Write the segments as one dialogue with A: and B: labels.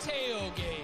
A: Tailgate.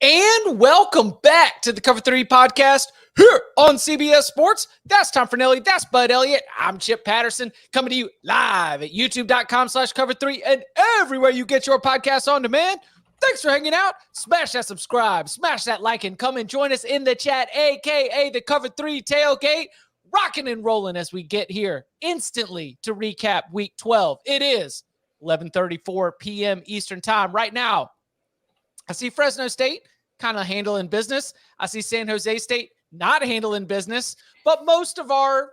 A: And welcome back to the Cover 3 podcast here on CBS Sports. That's Tom Fornelli. That's Bud Elliott. I'm Chip Patterson coming to you live at youtube.com/cover3 and everywhere you get your podcasts on demand. Thanks for hanging out. Smash that subscribe, smash that like, and come and join us in the chat, a.k.a. the Cover 3 Tailgate. Rocking and rolling as we get here instantly to recap Week 12. It is 11:34 p.m. Eastern Time right now. I see Fresno State kind of handling business. I see San Jose State not handling business, but most of our,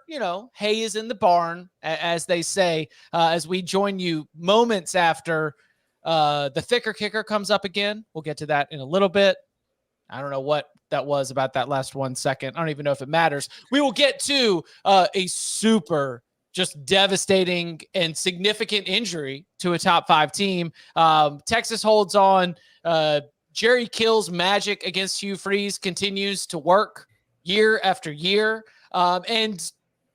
A: hay is in the barn, as they say, as we join you moments after the thicker kicker comes up again. We'll get to that in a little bit. I don't know what that was about that last 1 second. I don't even know if it matters. We will get to a super just devastating and significant injury to a top 5 team. Texas holds on. Jerry Kill's magic against Hugh Freeze continues to work year after year. And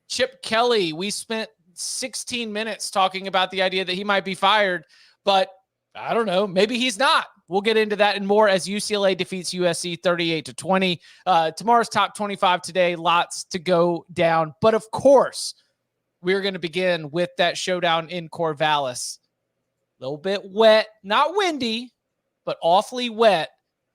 A: Chip Kelly, we spent 16 minutes talking about the idea that he might be fired, but I don't know, maybe he's not. We'll get into that and more as UCLA defeats USC 38-20. Tomorrow's top 25 today, lots to go down. But of course, we're going to begin with that showdown in Corvallis. A little bit wet, not windy, but awfully wet.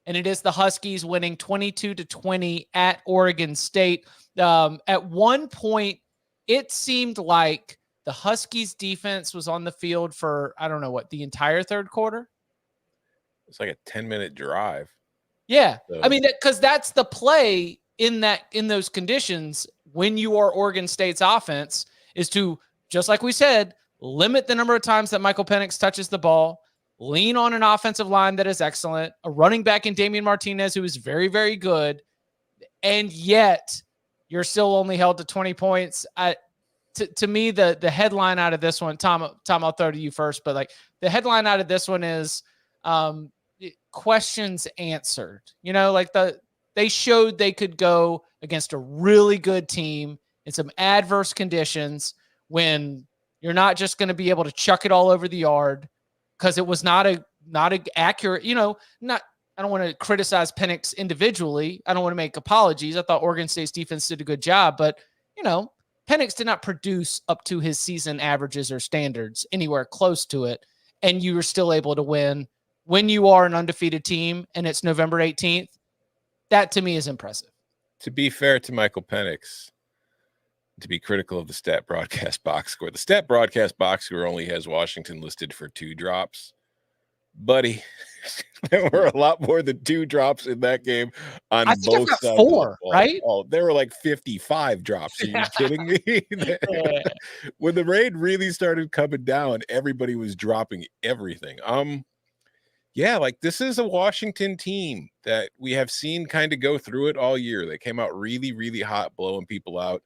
A: And it is the Huskies winning 22-20 at Oregon State. At one point, it seemed like the Huskies defense was on the field for, I don't know what, the entire third quarter?
B: It's like a 10-minute drive.
A: Yeah.
B: So.
A: I mean, because that's the play in those conditions when you are Oregon State's offense is to, just like we said, limit the number of times that Michael Penix touches the ball, lean on an offensive line that is excellent, a running back in Damian Martinez who is very, very good, and yet you're still only held to 20 points. To me, the headline out of this one, Tom, I'll throw to you first, but like the headline out of this one is questions answered. They showed they could go against a really good team in some adverse conditions when you're not just going to be able to chuck it all over the yard, because it was not a accurate, I don't want to criticize Penix individually. I don't want to make apologies. I thought Oregon State's defense did a good job, but Penix did not produce up to his season averages or standards anywhere close to it. And you were still able to win when you are an undefeated team and it's November 18th. That to me is impressive.
B: To be fair to Michael Penix, to be critical of the stat broadcast box score, the stat broadcast box score only has Washington listed for 2 drops. Buddy, there were a lot more than 2 drops in that game on both sides.
A: 4, right?
B: Oh, there were like 55 drops. Are you kidding me? When the rain really started coming down, everybody was dropping everything. Yeah, like this is a Washington team that we have seen kind of go through it all year. They came out really, really hot, blowing people out.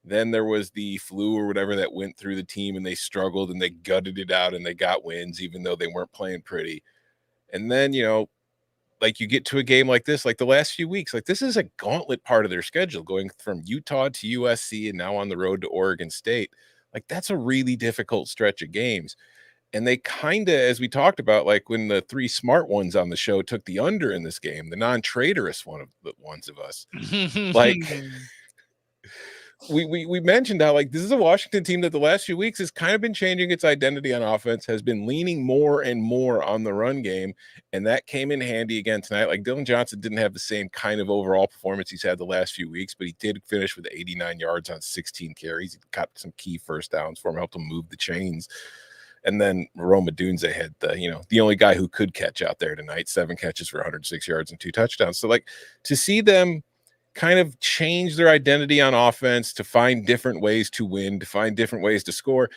B: Then there was the flu or whatever that went through the team, and they struggled and they gutted it out and they got wins, even though they weren't playing pretty. And then, like you get to a game like this, like the last few weeks, like this is a gauntlet part of their schedule, going from Utah to USC and now on the road to Oregon State. Like that's a really difficult stretch of games. And they kind of, as we talked about, like when the 3 smart ones on the show took the under in this game, the non-traitorous ones of us, like we mentioned how like this is a Washington team that the last few weeks has kind of been changing its identity on offense, has been leaning more and more on the run game, and that came in handy again tonight. Like Dylan Johnson didn't have the same kind of overall performance he's had the last few weeks, but he did finish with 89 yards on 16 carries. He got some key first downs for him, helped him move the chains. And then Roma Dunze had the only guy who could catch out there tonight, 7 catches for 106 yards and 2 touchdowns. So like to see them kind of change their identity on offense to find different ways to win, to find different ways to score.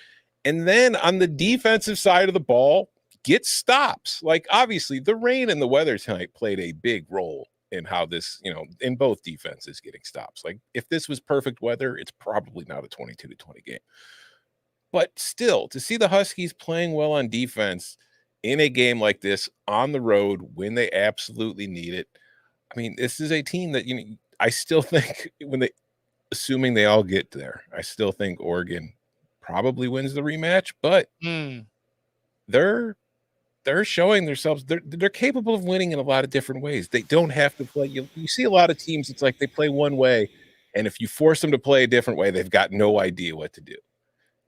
B: And then on the defensive side of the ball, get stops. Like obviously the rain and the weather tonight played a big role in how this, in both defenses getting stops. Like if this was perfect weather, it's probably not a 22-20 game. But still, to see the Huskies playing well on defense in a game like this on the road when they absolutely need it. I mean, this is a team that, I still think assuming they all get there, I still think Oregon probably wins the rematch, but they're showing themselves they're capable of winning in a lot of different ways. They don't have to play. You see a lot of teams, it's like they play one way, and if you force them to play a different way, they've got no idea what to do.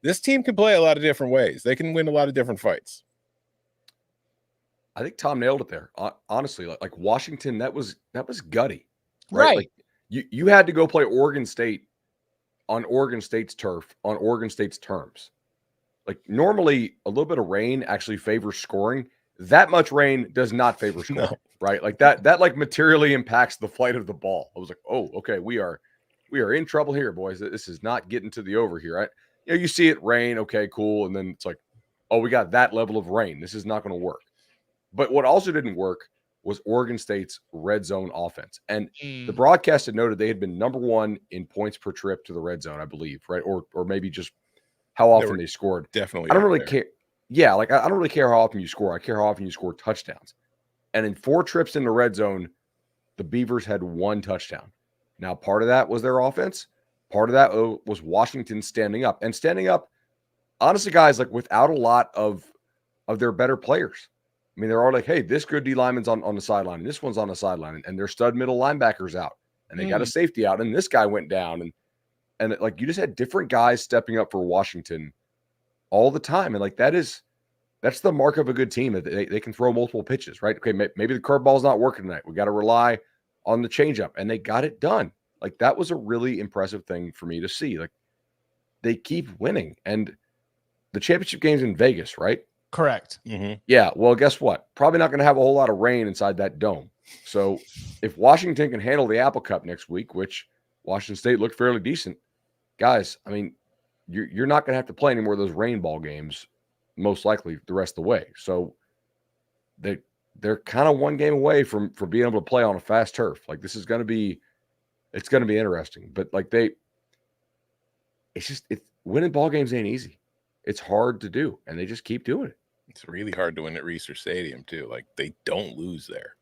B: This team can play a lot of different ways. They can win a lot of different fights.
C: I think Tom nailed it there. Honestly, like Washington, that was gutty,
A: Right.
C: Like you had to go play Oregon State on Oregon State's turf on Oregon State's terms. Like normally, a little bit of rain actually favors scoring. That much rain does not favor scoring, right? Like that like materially impacts the flight of the ball. I was like, oh, okay, we are in trouble here, boys. This is not getting to the over here, right? You see it rain, okay, cool, and then it's like, oh, we got that level of rain. This is not going to work. But what also didn't work was Oregon State's red zone offense. And the broadcast had noted they had been number one in points per trip to the red zone, I believe, right? Or maybe just how often they scored.
B: Definitely.
C: I don't really care. Yeah, like I don't really care how often you score. I care how often you score touchdowns. And in 4 trips in the red zone, the Beavers had 1 touchdown. Now, part of that was their offense. Part of that was Washington standing up. And standing up, honestly, guys, like without a lot of their better players. I mean, they're all like, hey, this good D lineman's on the sideline, and this one's on the sideline, and their stud middle linebackers out, and they got a safety out, and this guy went down. And like you just had different guys stepping up for Washington all the time. And like that's the mark of a good team. They can throw multiple pitches, right? Okay, maybe the curveball's not working tonight. We got to rely on the changeup, and they got it done. Like that was a really impressive thing for me to see. Like they keep winning, and the championship game's in Vegas, right?
A: Correct.
B: Mm-hmm.
C: Yeah. Well, guess what? Probably not going to have a whole lot of rain inside that dome. So if Washington can handle the Apple Cup next week, which Washington State looked fairly decent, guys, I mean, you're not going to have to play any more of those rain ball games, most likely the rest of the way. So they're kind of one game away from being able to play on a fast turf. Like this is going to be, it's going to be interesting. But like it's winning ball games ain't easy. It's hard to do, and they just keep doing it.
B: It's really hard to win at Reser Stadium too. Like they don't lose there.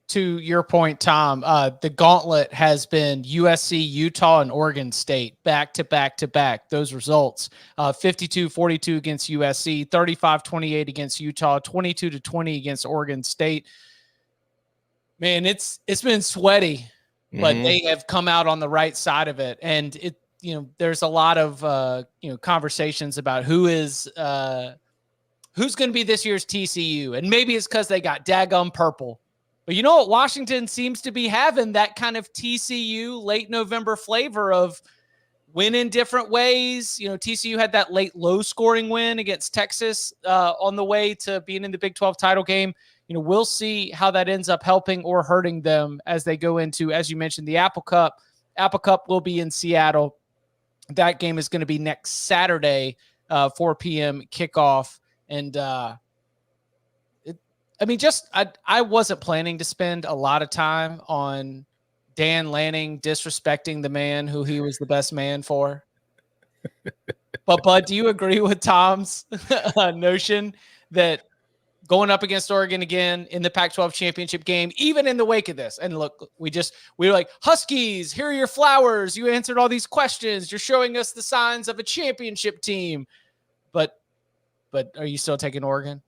A: To your point, Tom, the gauntlet has been USC, Utah, and Oregon State back to back to back. Those results, 52-42 against USC, 35-28 against Utah, 22-20 against Oregon State. Man, it's been sweaty, but they have come out on the right side of it. And there's a lot of conversations about who's going to be this year's TCU, and maybe it's because they got daggum purple. But you know what? Washington seems to be having that kind of TCU late November flavor of win in different ways. TCU had that late low scoring win against Texas on the way to being in the Big 12 title game. We'll see how that ends up helping or hurting them as they go into, as you mentioned, the Apple Cup. Apple Cup will be in Seattle. That game is going to be next Saturday, 4 p.m. kickoff. And I wasn't planning to spend a lot of time on Dan Lanning disrespecting the man who he was the best man for. But, Bud, do you agree with Tom's notion that going up against Oregon again in the Pac-12 championship game, even in the wake of this, and look, we were like, Huskies, here are your flowers. You answered all these questions. You're showing us the signs of a championship team. But are you still taking Oregon?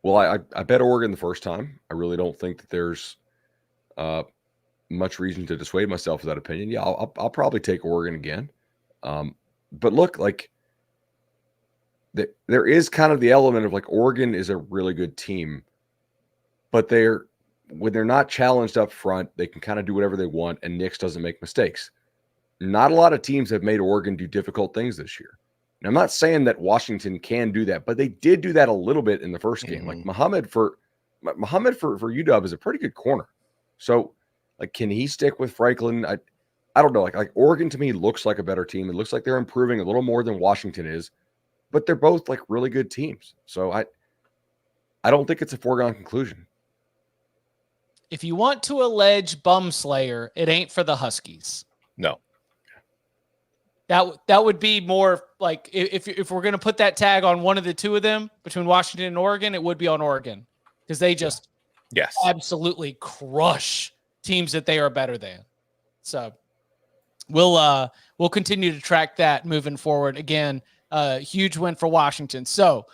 C: Well, I bet Oregon the first time. I really don't think that there's much reason to dissuade myself of that opinion. Yeah, I'll probably take Oregon again. But look, like there is kind of the element of like Oregon is a really good team, but when they're not challenged up front, they can kind of do whatever they want, and Nix doesn't make mistakes. Not a lot of teams have made Oregon do difficult things this year. And I'm not saying that Washington can do that, but they did do that a little bit in the first game. Like Muhammad for UW is a pretty good corner. So, like, can he stick with Franklin? I don't know. Like Oregon to me looks like a better team. It looks like they're improving a little more than Washington is, but they're both like really good teams. So I don't think it's a foregone conclusion.
A: if you want to allege bum slayer, it ain't for the Huskies.
B: No.
A: That would be more like if we're going to put that tag on one of the two of them between Washington and Oregon, it would be on Oregon because they just absolutely crush teams that they are better than. So we'll continue to track that moving forward. Again, huge win for Washington. So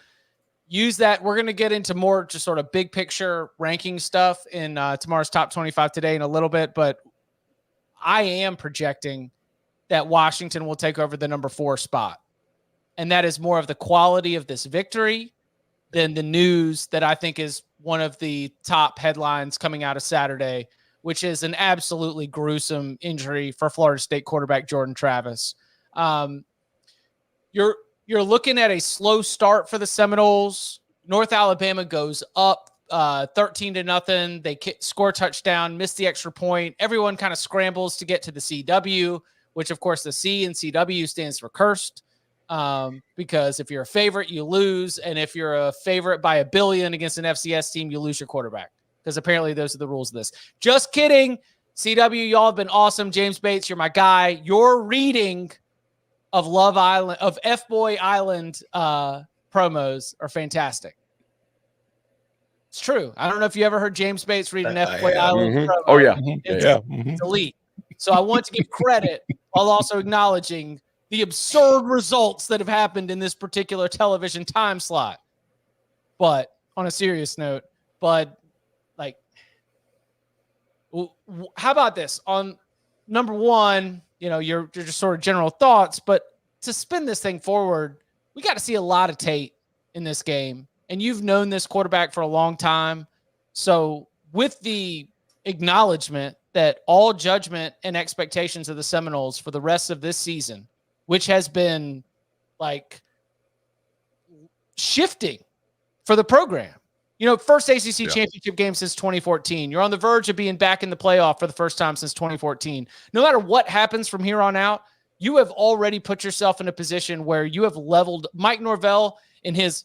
A: use that. We're going to get into more just sort of big picture ranking stuff in tomorrow's top 25 today in a little bit, but I am projecting that Washington will take over the number 4 spot. And that is more of the quality of this victory than the news that I think is one of the top headlines coming out of Saturday, which is an absolutely gruesome injury for Florida State quarterback Jordan Travis. You're looking at a slow start for the Seminoles. North Alabama goes up 13-0. They score a touchdown, miss the extra point. Everyone kind of scrambles to get to the CW, which of course the C in CW stands for cursed. Because if you're a favorite, you lose. And if you're a favorite by 1 billion against an FCS team, you lose your quarterback. Because apparently those are the rules of this. Just kidding. CW, y'all have been awesome. James Bates, you're my guy. Your reading of Love Island, of F-Boy Island promos are fantastic. It's true. I don't know if you ever heard James Bates read an F-Boy Island promo.
C: Oh, yeah.
A: It's elite. So I want to give credit while also acknowledging the absurd results that have happened in this particular television time slot. But on a serious note, like, how about this? On number 1, you're just sort of general thoughts, but to spin this thing forward, we got to see a lot of Tate in this game. And you've known this quarterback for a long time. So with the acknowledgement that all judgment and expectations of the Seminoles for the rest of this season, which has been like shifting for the program, first ACC championship game since 2014. You're on the verge of being back in the playoff for the first time since 2014. No matter what happens from here on out, you have already put yourself in a position where you have leveled. Mike Norvell in his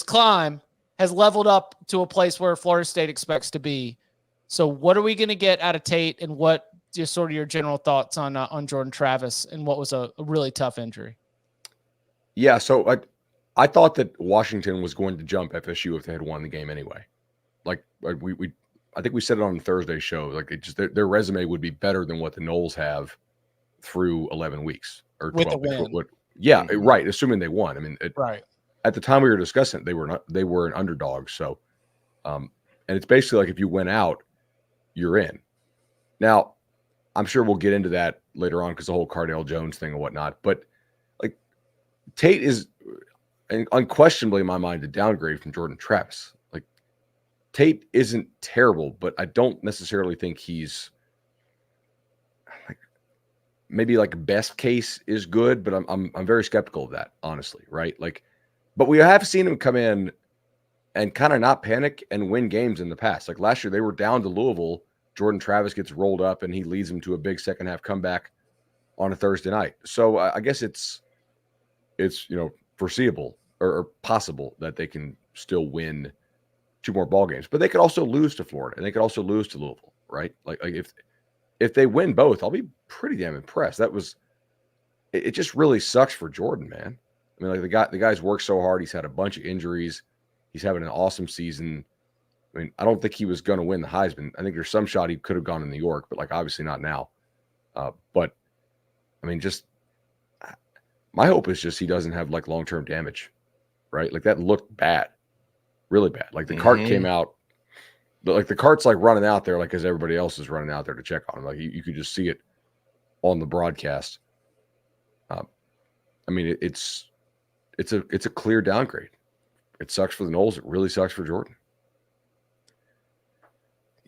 A: climb has leveled up to a place where Florida State expects to be. So what are we going to get out of Tate, and what just sort of your general thoughts on Jordan Travis and what was a really tough injury?
C: Yeah. So I thought that Washington was going to jump FSU if they had won the game anyway. Like I think we said it on the Thursday show, like it just, their resume would be better than what the Noles have through 11 weeks or 12 weeks. Yeah. Right. Assuming they won. I mean,
A: right.
C: At the time we were discussing it, they were an underdog. So, and it's basically like if you went out, you're in. Now, I'm sure we'll get into that later on because the whole Cardale Jones thing and whatnot. But like Tate is unquestionably in my mind a downgrade from Jordan Travis. Like Tate isn't terrible, but I don't necessarily think he's maybe like best case is good, but I'm very skeptical of that, honestly, right? Like, but we have seen him come in and kind of not panic and win games in the past. Like last year, they were down to Louisville. Jordan Travis gets rolled up and he leads them to a big second half comeback on a Thursday night. So I guess it's foreseeable or possible that they can still win 2 more ball games, but they could also lose to Florida and they could also lose to Louisville, right? Like if they win both, I'll be pretty damn impressed. It just really sucks for Jordan, man. I mean, like the guy's worked so hard. He's had a bunch of injuries. He's having an awesome season. I mean, I don't think he was going to win the Heisman. I think there's some shot he could have gone to New York, but like obviously not now. But I mean, just my hope is just he doesn't have like long-term damage, right? Like that looked bad, really bad. Like the cart came out, but like the cart's like running out there, like as everybody else is running out there to check on him. Like you could just see it on the broadcast. I mean, it's a clear downgrade. It sucks for the Noles. It really sucks for Jordan.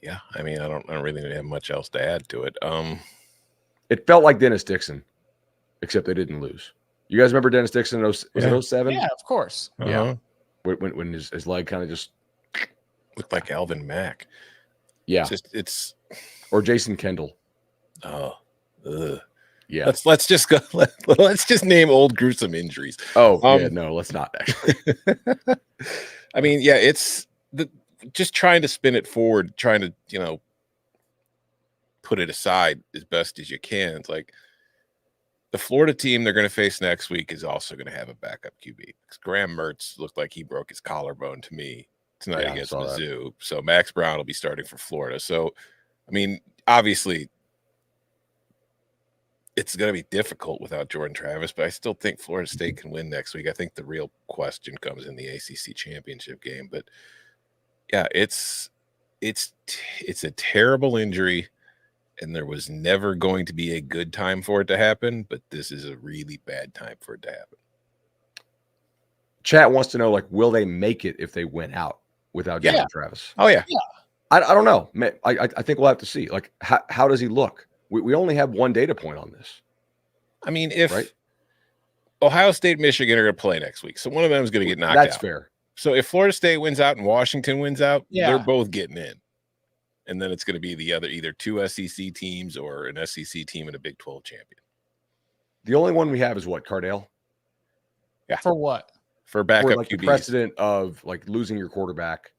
B: Yeah, I mean, I don't really have much else to add to it.
C: It felt like Dennis Dixon, except they didn't lose. You guys remember Dennis Dixon? Was it 07?
A: Yeah, of course.
B: Uh-huh.
C: Yeah, when his leg kind of just
B: looked like Alvin Mack.
C: Yeah,
B: it's
C: or Jason Kendall.
B: Oh,
C: yeah.
B: Let's just go. Let's just name old gruesome injuries.
C: Oh, yeah, no, let's not. Actually,
B: I mean, yeah, it's just trying to spin it forward, trying to, put it aside as best as you can. It's like the Florida team they're going to face next week is also going to have a backup QB. Because Graham Mertz looked like he broke his collarbone to me tonight against Mizzou. So Max Brown will be starting for Florida. So, I mean, obviously it's going to be difficult without Jordan Travis, but I still think Florida State can win next week. I think the real question comes in the ACC championship game. But yeah, it's a terrible injury, and there was never going to be a good time for it to happen, but this is a really bad time for it to happen.
C: Chat wants to know, like, will they make it if they went out without Jordan Travis?
B: Oh, yeah.
C: I don't know. I think we'll have to see. Like, how does he look? We only have one data point on this.
B: I mean, if Ohio State and Michigan are going to play next week, so one of them is going to get knocked out.
C: That's fair.
B: So if Florida State wins out and Washington wins out, they're both getting in. And then it's going to be the other either two SEC teams or an SEC team and a Big 12 champion.
C: The only one we have is what, Cardale?
A: Yeah. For what?
B: For backup
C: like
B: QBs.
C: The precedent of like losing your quarterback.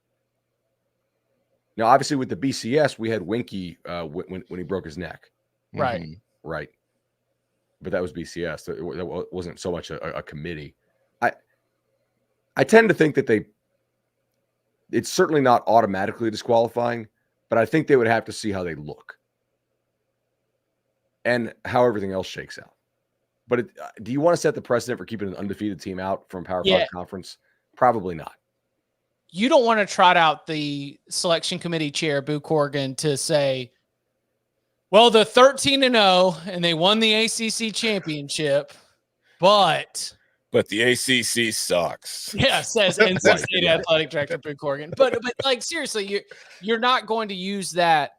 C: Now, obviously, with the BCS, we had Winky when he broke his neck.
A: Right.
C: Mm-hmm. Right. But that was BCS. That wasn't so much a committee. I tend to think that it's certainly not automatically disqualifying, but I think they would have to see how they look and how everything else shakes out. But do you want to set the precedent for keeping an undefeated team out from Power 5 conference? Probably not.
A: You don't want to trot out the selection committee chair, Boo Corrigan, to say, well, they're 13-0 and they won the ACC championship, but
B: the ACC sucks.
A: Yeah, says NC State Athletic Director Boo Corrigan. But like seriously, you're not going to use that,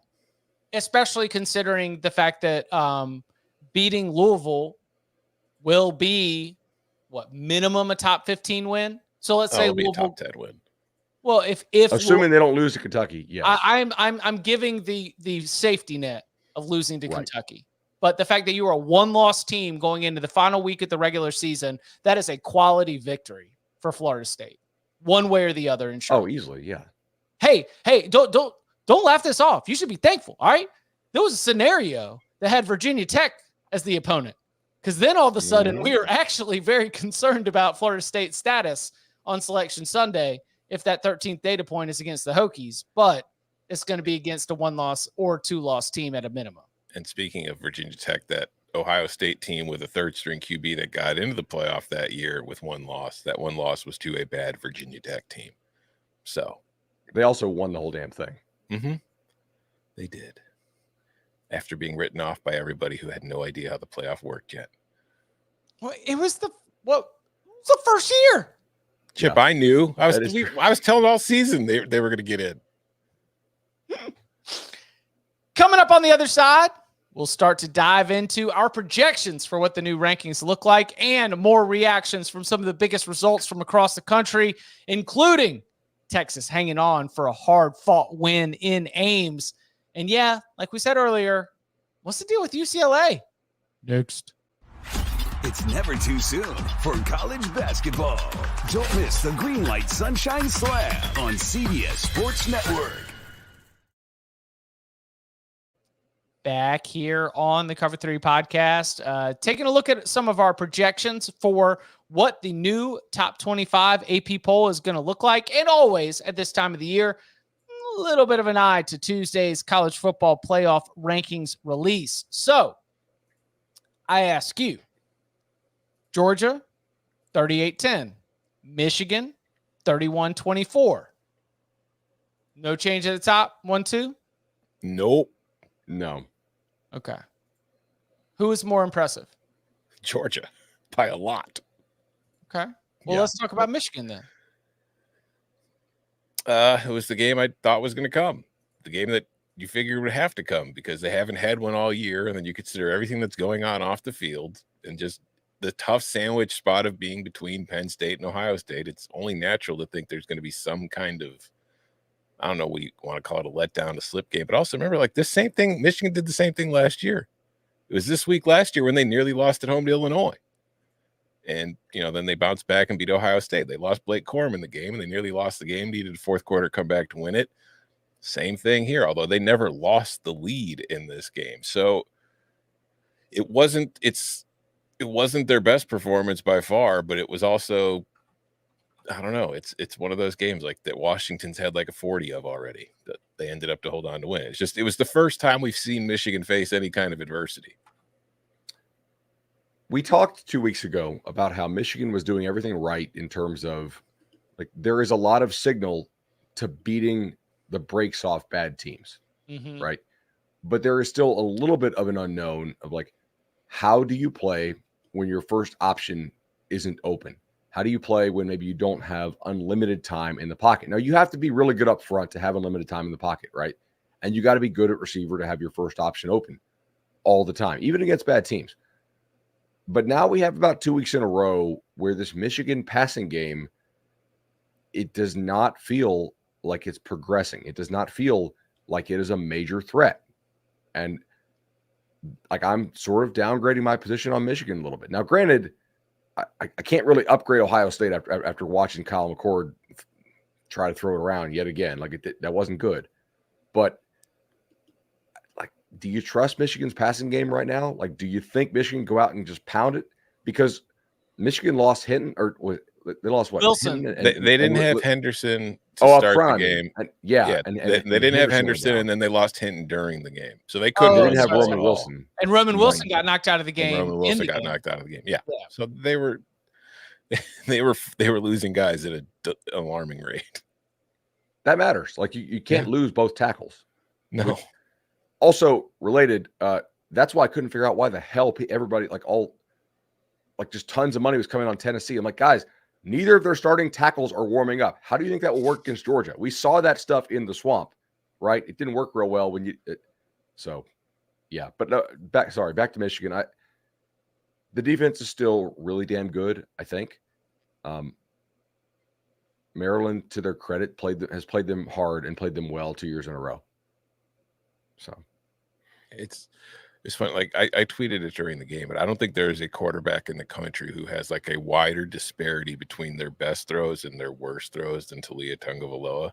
A: especially considering the fact that beating Louisville will be minimum a top 15 win. So let's say Louisville
B: top 10 win.
A: Well, if
C: assuming they don't lose to Kentucky, yes.
A: I'm giving the safety net of losing to Kentucky. But the fact that you are a one-loss team going into the final week of the regular season, that is a quality victory for Florida State, one way or the other. In Charlotte.
C: Oh, easily, yeah.
A: Hey, don't laugh this off. You should be thankful. All right, there was a scenario that had Virginia Tech as the opponent, because then all of a sudden we are actually very concerned about Florida State's status on Selection Sunday if that 13th data point is against the Hokies, but it's going to be against a one-loss or two-loss team at a minimum.
B: And speaking of Virginia Tech, that Ohio State team with a third-string QB that got into the playoff that year with one loss, that one loss was to a bad Virginia Tech team. So
C: they also won the whole damn thing.
B: Mm-hmm. They did. After being written off by everybody who had no idea how the playoff worked yet.
A: Well, it was the first year.
B: Chip, I knew. I was telling all season they were going to get in.
A: Coming up on the other side, we'll start to dive into our projections for what the new rankings look like and more reactions from some of the biggest results from across the country, including Texas hanging on for a hard-fought win in Ames. And yeah, like we said earlier, what's the deal with UCLA? Next.
D: It's never too soon for college basketball. Don't miss the Green Light Sunshine Slam on CBS Sports Network.
A: Back here on the Cover 3 podcast, taking a look at some of our projections for what the new top 25 AP poll is going to look like. And always at this time of the year, a little bit of an eye to Tuesday's college football playoff rankings release. So I ask you, Georgia, 38-10. Michigan, 31-24. No change at the top, 1-2?
B: Nope.
C: No.
A: Okay. Who is more impressive?
B: Georgia, by a lot.
A: Okay. Well, let's talk about Michigan then.
B: It was the game I thought was going to come. The game that you figure would have to come because they haven't had one all year. And then you consider everything that's going on off the field and just the tough sandwich spot of being between Penn State and Ohio State. It's only natural to think there's going to be some kind of, I don't know what you want to call it, a letdown, a slip game. But also remember, like this same thing, Michigan did the same thing last year. It was this week last year when they nearly lost at home to Illinois. And, then they bounced back and beat Ohio State. They lost Blake Corum in the game, and they nearly lost the game, needed a fourth quarter comeback to win it. Same thing here, although they never lost the lead in this game. So it wasn't their best performance by far, but it was also, I don't know, it's one of those games like that Washington's had like a 40 of already that they ended up to hold on to win. It was the first time we've seen Michigan face any kind of adversity.
C: We talked 2 weeks ago about how Michigan was doing everything right in terms of, like, there is a lot of signal to beating the breaks off bad teams, right? But there is still a little bit of an unknown of, like, how do you play when your first option isn't open? How do you play when maybe you don't have unlimited time in the pocket? Now, you have to be really good up front to have unlimited time in the pocket, right? And you got to be good at receiver to have your first option open all the time, even against bad teams. But now we have about 2 weeks in a row where this Michigan passing game, it does not feel like it's progressing. It does not feel like it is a major threat. And, like, I'm sort of downgrading my position on Michigan a little bit. Now, granted, I can't really upgrade Ohio State after watching Kyle McCord try to throw it around yet again. Like, that wasn't good. But, like, do you trust Michigan's passing game right now? Like, do you think Michigan go out and just pound it? Because Michigan lost Hinton, or they lost what?
A: Wilson.
B: They didn't have Henderson to
C: up
B: start
C: front.
B: the game.
C: And
B: They didn't have Henderson, and then they lost Hinton during the game, so they couldn't.
C: They didn't have
B: replace
C: Roman
B: at all.
C: Wilson.
A: And Roman Wilson got knocked out of the game.
B: And Roman Wilson got knocked out of the game. Yeah. So they were losing guys at an alarming rate.
C: That matters. Like, you can't lose both tackles.
B: No.
C: Also related, that's why I couldn't figure out why the hell everybody, just tons of money was coming on Tennessee. I'm like, guys, neither of their starting tackles are warming up. How do you think that will work against Georgia? We saw that stuff in the swamp, right? It didn't work real well when you. Yeah. But no, back to Michigan. The defense is still really damn good, I think. Maryland, to their credit, has played them hard and played them well 2 years in a row. So
B: it's funny. Like, I tweeted it during the game, but I don't think there is a quarterback in the country who has like a wider disparity between their best throws and their worst throws than Talia Tagovailoa.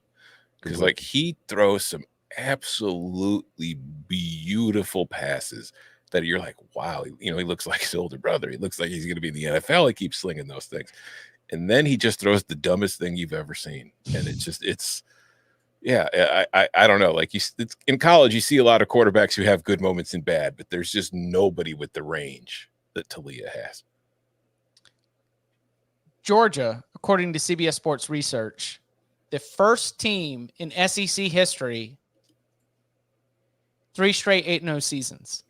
B: Because, like, he throws some absolutely beautiful passes that you're like, wow, he looks like his older brother. He looks like he's going to be in the NFL. He keeps slinging those things. And then he just throws the dumbest thing you've ever seen. And I don't know. Like, in college, you see a lot of quarterbacks who have good moments and bad, but there's just nobody with the range that Talia has.
A: Georgia, according to CBS Sports Research, the first team in SEC history, 3 straight 8-0 seasons.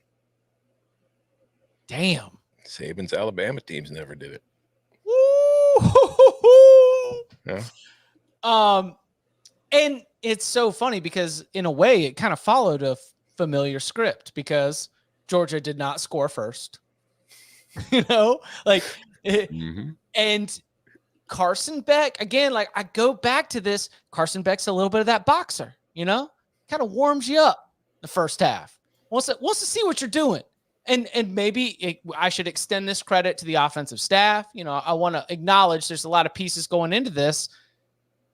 A: Damn.
B: Saban's Alabama teams never did it.
A: Woo! Yeah. And it's so funny because, in a way, it kind of followed a familiar script because Georgia did not score first. And Carson Beck, again, like, I go back to this. Carson Beck's a little bit of that boxer, kind of warms you up the first half. Wants to see what you're doing. And maybe I should extend this credit to the offensive staff. I want to acknowledge there's a lot of pieces going into this.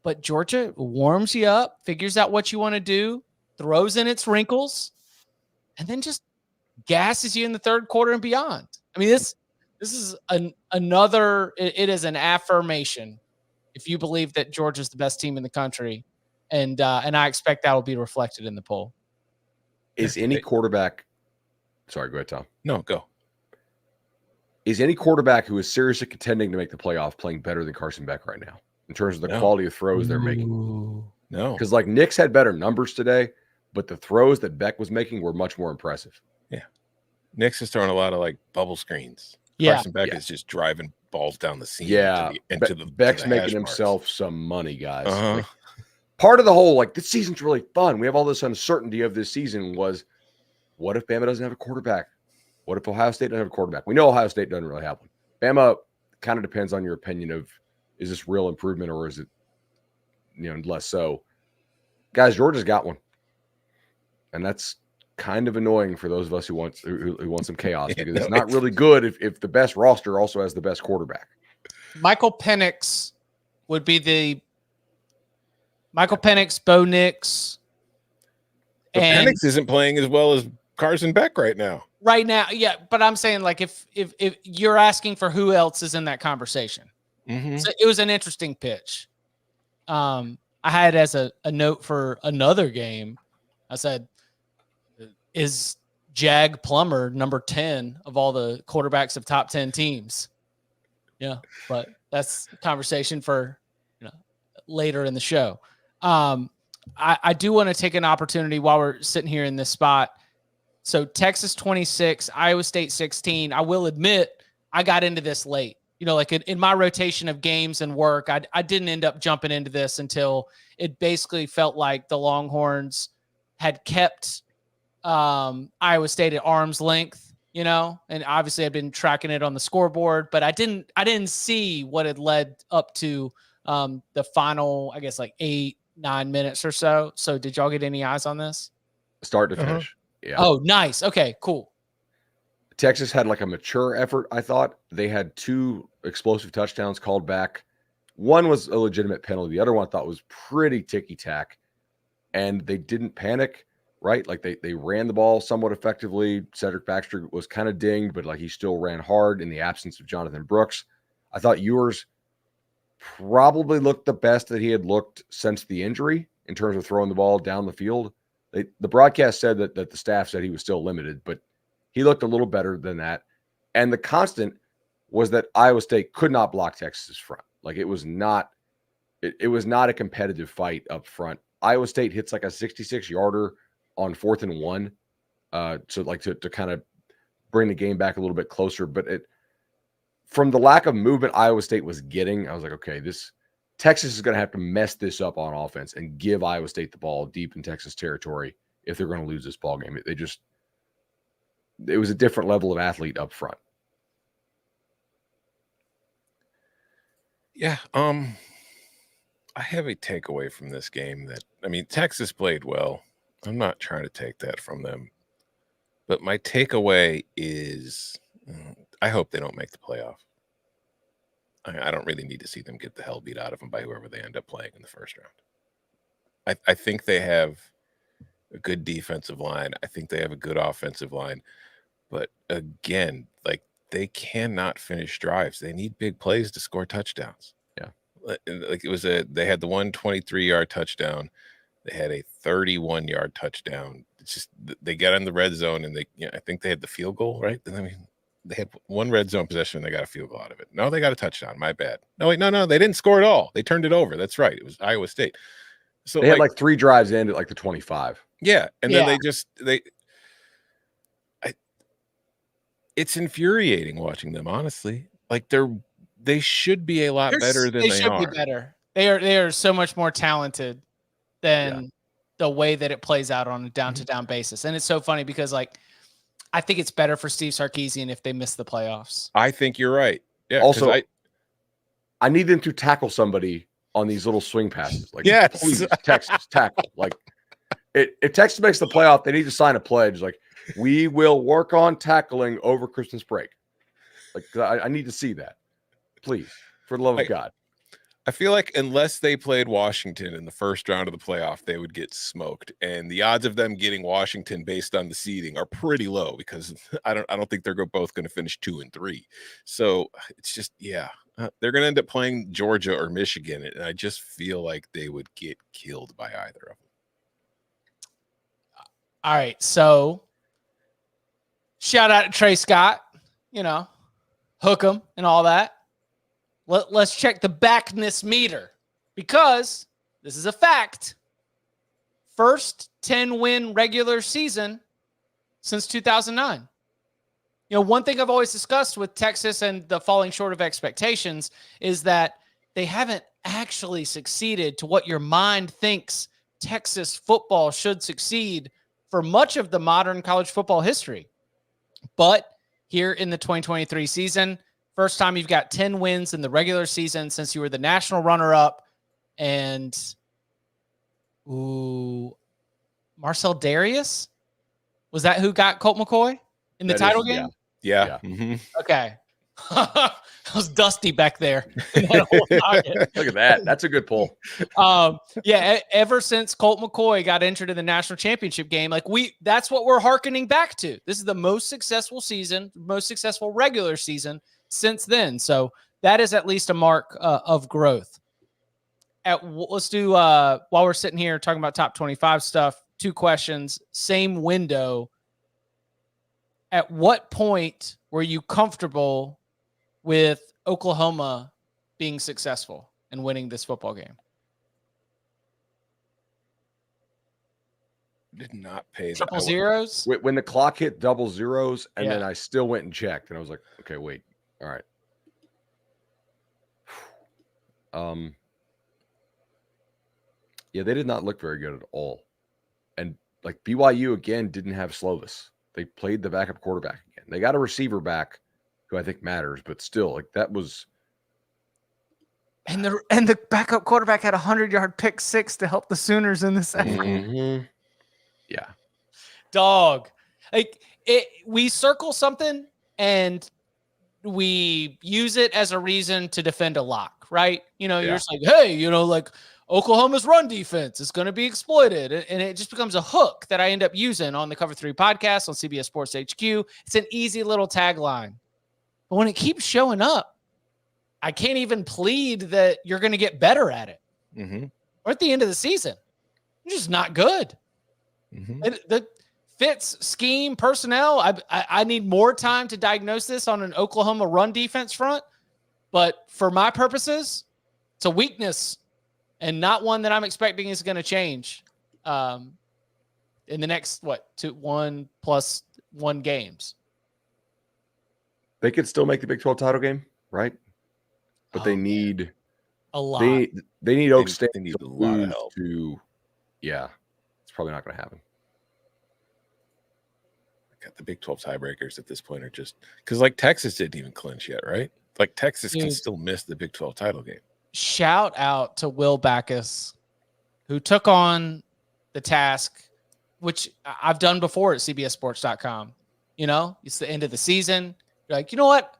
A: But Georgia warms you up, figures out what you want to do, throws in its wrinkles, and then just gasses you in the third quarter and beyond. I mean, this is another. It is an affirmation if you believe that Georgia's the best team in the country, and I expect that will be reflected in the poll.
C: Is any quarterback? Sorry, go ahead, Tom.
B: No, go.
C: Is any quarterback who is seriously contending to make the playoff playing better than Carson Beck right now in terms of the quality of throws they're making?
B: No.
C: Because, like, Nick's had better numbers today, but the throws that Beck was making were much more impressive.
B: Yeah. Nick's is throwing a lot of, like, bubble screens.
A: Yeah.
B: Carson Beck is just driving balls down the seam.
C: Yeah. Beck's
B: to the
C: making himself some money, guys.
B: Uh-huh.
C: Like, part of the whole, like, this season's really fun. We have all this uncertainty of this season was, what if Bama doesn't have a quarterback? What if Ohio State doesn't have a quarterback? We know Ohio State doesn't really have one. Bama kind of depends on your opinion of, is this real improvement or is it, less so? Guys, Georgia's got one. And that's kind of annoying for those of us who want some chaos, because it's not really good if the best roster also has the best quarterback.
A: Michael Penix would be the Michael Penix, Bo Nix.
B: But Penix isn't playing as well as Carson Beck right now.
A: Right now, yeah. But I'm saying, like, if you're asking for who else is in that conversation, so it was an interesting pitch. I had as a note for another game. I said, is Jag Plummer number 10 of all the quarterbacks of top 10 teams? Yeah, but that's a conversation for later in the show. I do want to take an opportunity while we're sitting here in this spot. So Texas 26, Iowa State 16. I will admit I got into this late. Like in my rotation of games and work, I didn't end up jumping into this until it basically felt like the Longhorns had kept Iowa State at arm's length, and obviously I've been tracking it on the scoreboard, but I didn't see what had led up to the final, I guess, like 8-9 minutes or so. So did y'all get any eyes on this?
C: Start to finish. Yeah.
A: Oh, nice. Okay, cool.
C: Texas had like a mature effort, I thought. They had 2 explosive touchdowns called back. One was a legitimate penalty. The other one I thought was pretty ticky-tack. And they didn't panic, right? Like they ran the ball somewhat effectively. Cedric Baxter was kind of dinged, but like he still ran hard in the absence of Jonathan Brooks. I thought Ewers probably looked the best that he had looked since the injury in terms of throwing the ball down the field. The broadcast said that the staff said he was still limited, but he looked a little better than that. And the constant was that Iowa State could not block Texas's front. Like it was not a competitive fight up front. Iowa State hits like a 66-yarder on 4th and 1. So like to kind of bring the game back a little bit closer. But from the lack of movement Iowa State was getting, I was like, okay, Texas is going to have to mess this up on offense and give Iowa State the ball deep in Texas territory if they're going to lose this ball game. It was a different level of athlete up front.
B: Yeah. I have a takeaway from this game Texas played well. I'm not trying to take that from them, but my takeaway is I hope they don't make the playoff. I don't really need to see them get the hell beat out of them by whoever they end up playing in the first round. I think they have a good defensive line. I think they have a good offensive line. But again, like they cannot finish drives. They need big plays to score touchdowns.
C: Yeah.
B: Like they had the 123-yard touchdown. They had a 31-yard touchdown. It's just they got in the red zone and I think they had the field goal, right? They had one red zone possession and they got a field goal out of it. No, they got a touchdown. My bad. No, wait, no, they didn't score at all. They turned it over. That's right. It was Iowa State. So
C: they had like 3 drives ended at like the 25.
B: Yeah. And then it's infuriating watching them, honestly. Like they should be a lot better than they are. They should be better.
A: They are so much more talented than the way that it plays out on a down-to-down basis. And it's so funny because like I think it's better for Steve Sarkisian if they miss the playoffs.
B: I think you're right. Yeah.
C: Also, I need them to tackle somebody on these little swing passes. Like,
B: yes,
C: please, Texas tackle. Like, if Texas makes the playoff, they need to sign a pledge. Like, we will work on tackling over Christmas break. Like, I need to see that, please, for the love of God.
B: I feel like unless they played Washington in the first round of the playoff, they would get smoked. And the odds of them getting Washington based on the seeding are pretty low because I don't think they're both going to finish 2 and 3. So it's just, they're going to end up playing Georgia or Michigan. And I just feel like they would get killed by either of them.
A: All right. So shout out to Trey Scott, hook 'em and all that. Let's check the backness meter because this is a fact. First 10-win regular season since 2009. One thing I've always discussed with Texas and the falling short of expectations is that they haven't actually succeeded to what your mind thinks Texas football should succeed for much of the modern college football history. But here in the 2023 season, first time you've got 10 wins in the regular season since you were the national runner-up. And Marcel Darius Was that who got Colt McCoy in the title game?
B: Yeah.
A: Okay. I was dusty back there. Look
C: at that. That's a good pull.
A: Ever since Colt McCoy got entered in the national championship game, that's what we're hearkening back to. This is the most successful season, most successful regular season since then. So that is at least a mark of growth. Let's do, while we're sitting here talking about top 25 stuff, 2 questions, same window. At what point were you comfortable with Oklahoma being successful and winning this football game?
B: Did not pay that.
A: Triple zeros?
C: When the clock hit double zeros, and then I still went and checked, and I was like, okay, wait. All right. Yeah, they did not look very good at all. And like BYU again didn't have Slovis. They played the backup quarterback again. They got a receiver back who I think matters, but still, like that was.
A: And the backup quarterback had a 100-yard pick six to help the Sooners in this effort.
C: Mm-hmm. Yeah.
A: Dog. We circle something and we use it as a reason to defend a lock, right? You're just like, hey, Oklahoma's run defense is going to be exploited. And it just becomes a hook that I end up using on the Cover 3 podcast on CBS Sports HQ. It's an easy little tagline. But when it keeps showing up, I can't even plead that you're going to get better at it.
B: Mm-hmm.
A: Or at the end of the season, you're just not good.
B: Mm-hmm.
A: The fits, scheme, personnel, I need more time to diagnose this on an Oklahoma run defense front. But for my purposes, it's a weakness. And not one that I'm expecting is going to change in the next, 1+1 games.
C: They could still make the Big 12 title game, right? But they need
A: a lot.
C: They need Oak State
B: to a lot of help.
C: It's probably not going to happen.
B: The Big 12 tiebreakers at this point are just because Texas didn't even clinch yet, right? Texas can still miss the Big 12 title game.
A: Shout out to Will Backus, who took on the task, which I've done before at CBSSports.com. It's the end of the season. You're like, you know what?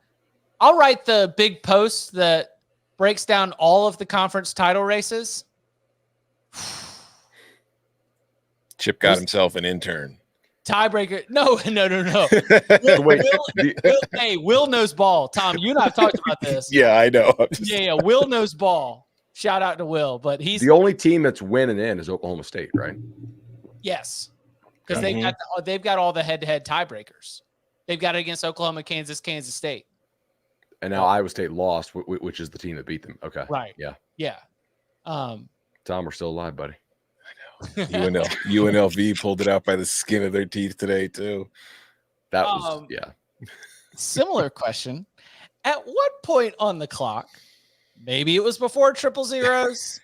A: I'll write the big post that breaks down all of the conference title races.
B: Chip got himself an intern.
A: Tiebreaker. No. Will knows ball. Tom, you and I have talked about this.
B: Yeah, I know.
A: Will knows ball. Shout out to Will, but he's
C: the only team that's winning in is Oklahoma State, right?
A: Yes, because they've got all the head-to-head tiebreakers. They've got it against Oklahoma, Kansas State, and
C: now Iowa State lost, which is the team that beat them. Okay,
A: right? Yeah.
C: Tom, we're still alive, buddy.
B: UNLV pulled it out by the skin of their teeth today too.
C: That was
A: Similar question. At what point on the clock, maybe it was before triple zeros,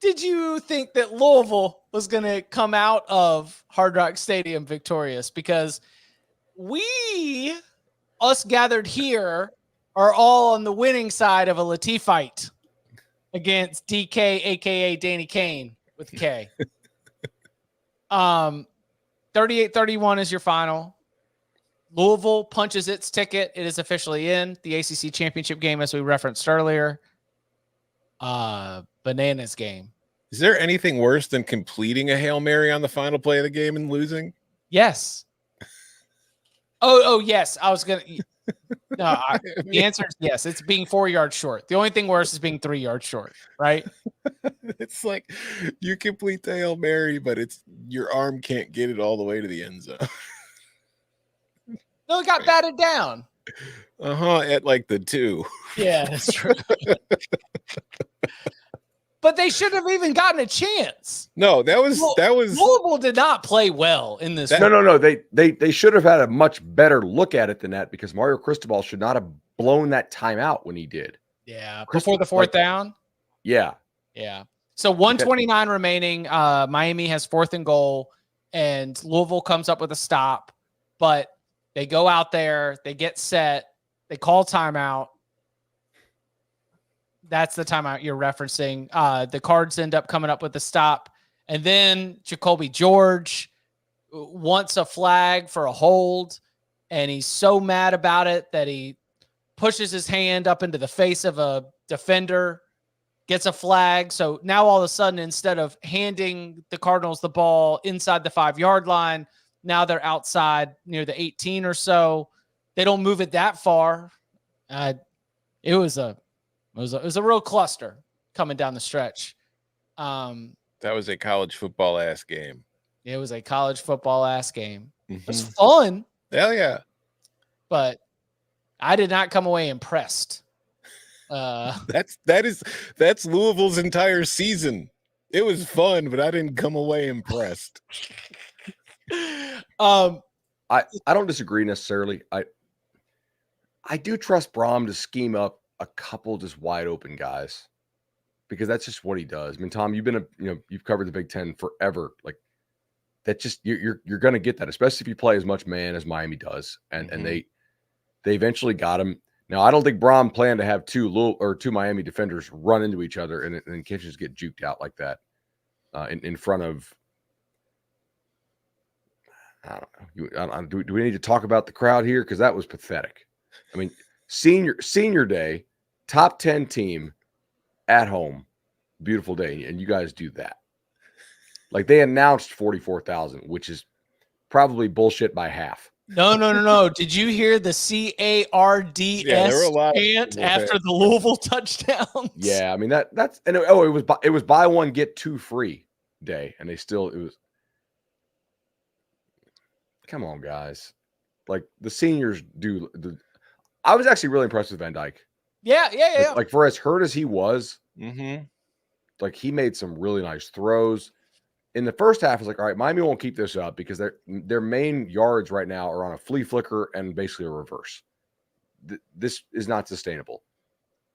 A: did you think that Louisville was going to come out of Hard Rock Stadium victorious? Because us gathered here, are all on the winning side of a Latif fight against DK, aka Danny Kane. With K. 38-31 is your final. Louisville punches its ticket. It is officially in the ACC championship game, as we referenced earlier. Bananas game.
B: Is there anything worse than completing a Hail Mary on the final play of the game and losing?
A: Yes. Oh, yes. I was going to. No, the answer is yes. It's being 4 yards short. The only thing worse is being 3 yards short, right?
B: It's like you complete the Hail Mary, but your arm can't get it all the way to the end zone.
A: No, it got batted down.
B: At the 2.
A: Yeah, that's true. But they shouldn't have even gotten a chance.
B: No, that was
A: Louisville did not play well in this.
C: No. They should have had a much better look at it than that, because Mario Cristobal should not have blown that timeout when he did.
A: Yeah, before the fourth down.
C: Yeah.
A: So 129 remaining. Miami has 4th and goal, and Louisville comes up with a stop, but they go out there, they get set, they call timeout. That's the timeout you're referencing. The Cards end up coming up with a stop. And then Jacoby George wants a flag for a hold, and he's so mad about it that he pushes his hand up into the face of a defender, gets a flag. So now all of a sudden, instead of handing the Cardinals the ball inside the 5-yard line, now they're outside near the 18 or so. They don't move it that far. It was a real cluster coming down the stretch.
B: That was a college football ass game.
A: It was a college football ass game.
B: Mm-hmm.
A: It was fun.
B: Hell yeah.
A: But I did not come away impressed.
B: That's Louisville's entire season. It was fun, but I didn't come away impressed.
C: I don't disagree necessarily. I do trust Brom to scheme up a couple just wide open guys, because that's just what he does. I mean, Tom, you've covered the Big Ten forever. Like, that just you're going to get that, especially if you play as much man as Miami does, and they eventually got him. Now, I don't think Brom planned to have two Miami defenders run into each other and then Kitchens get juked out like that in front of. I don't know. Do we need to talk about the crowd here? Because that was pathetic. I mean, senior day, top 10 team at home, beautiful day, and you guys do that. Like, they announced 44,000, which is probably bullshit by half.
A: No. Did you hear the CARDS chant after the Louisville touchdowns?
C: Yeah, I mean it was buy one get two free day, and it was. Come on, guys! Like, the seniors do. I was actually really impressed with Van Dyke.
A: Yeah.
C: Like, for as hurt as he was,
B: Mm-hmm.
C: like, he made some really nice throws. In the first half, it's like, all right, Miami won't keep this up because their main yards right now are on a flea flicker and basically a reverse. This is not sustainable.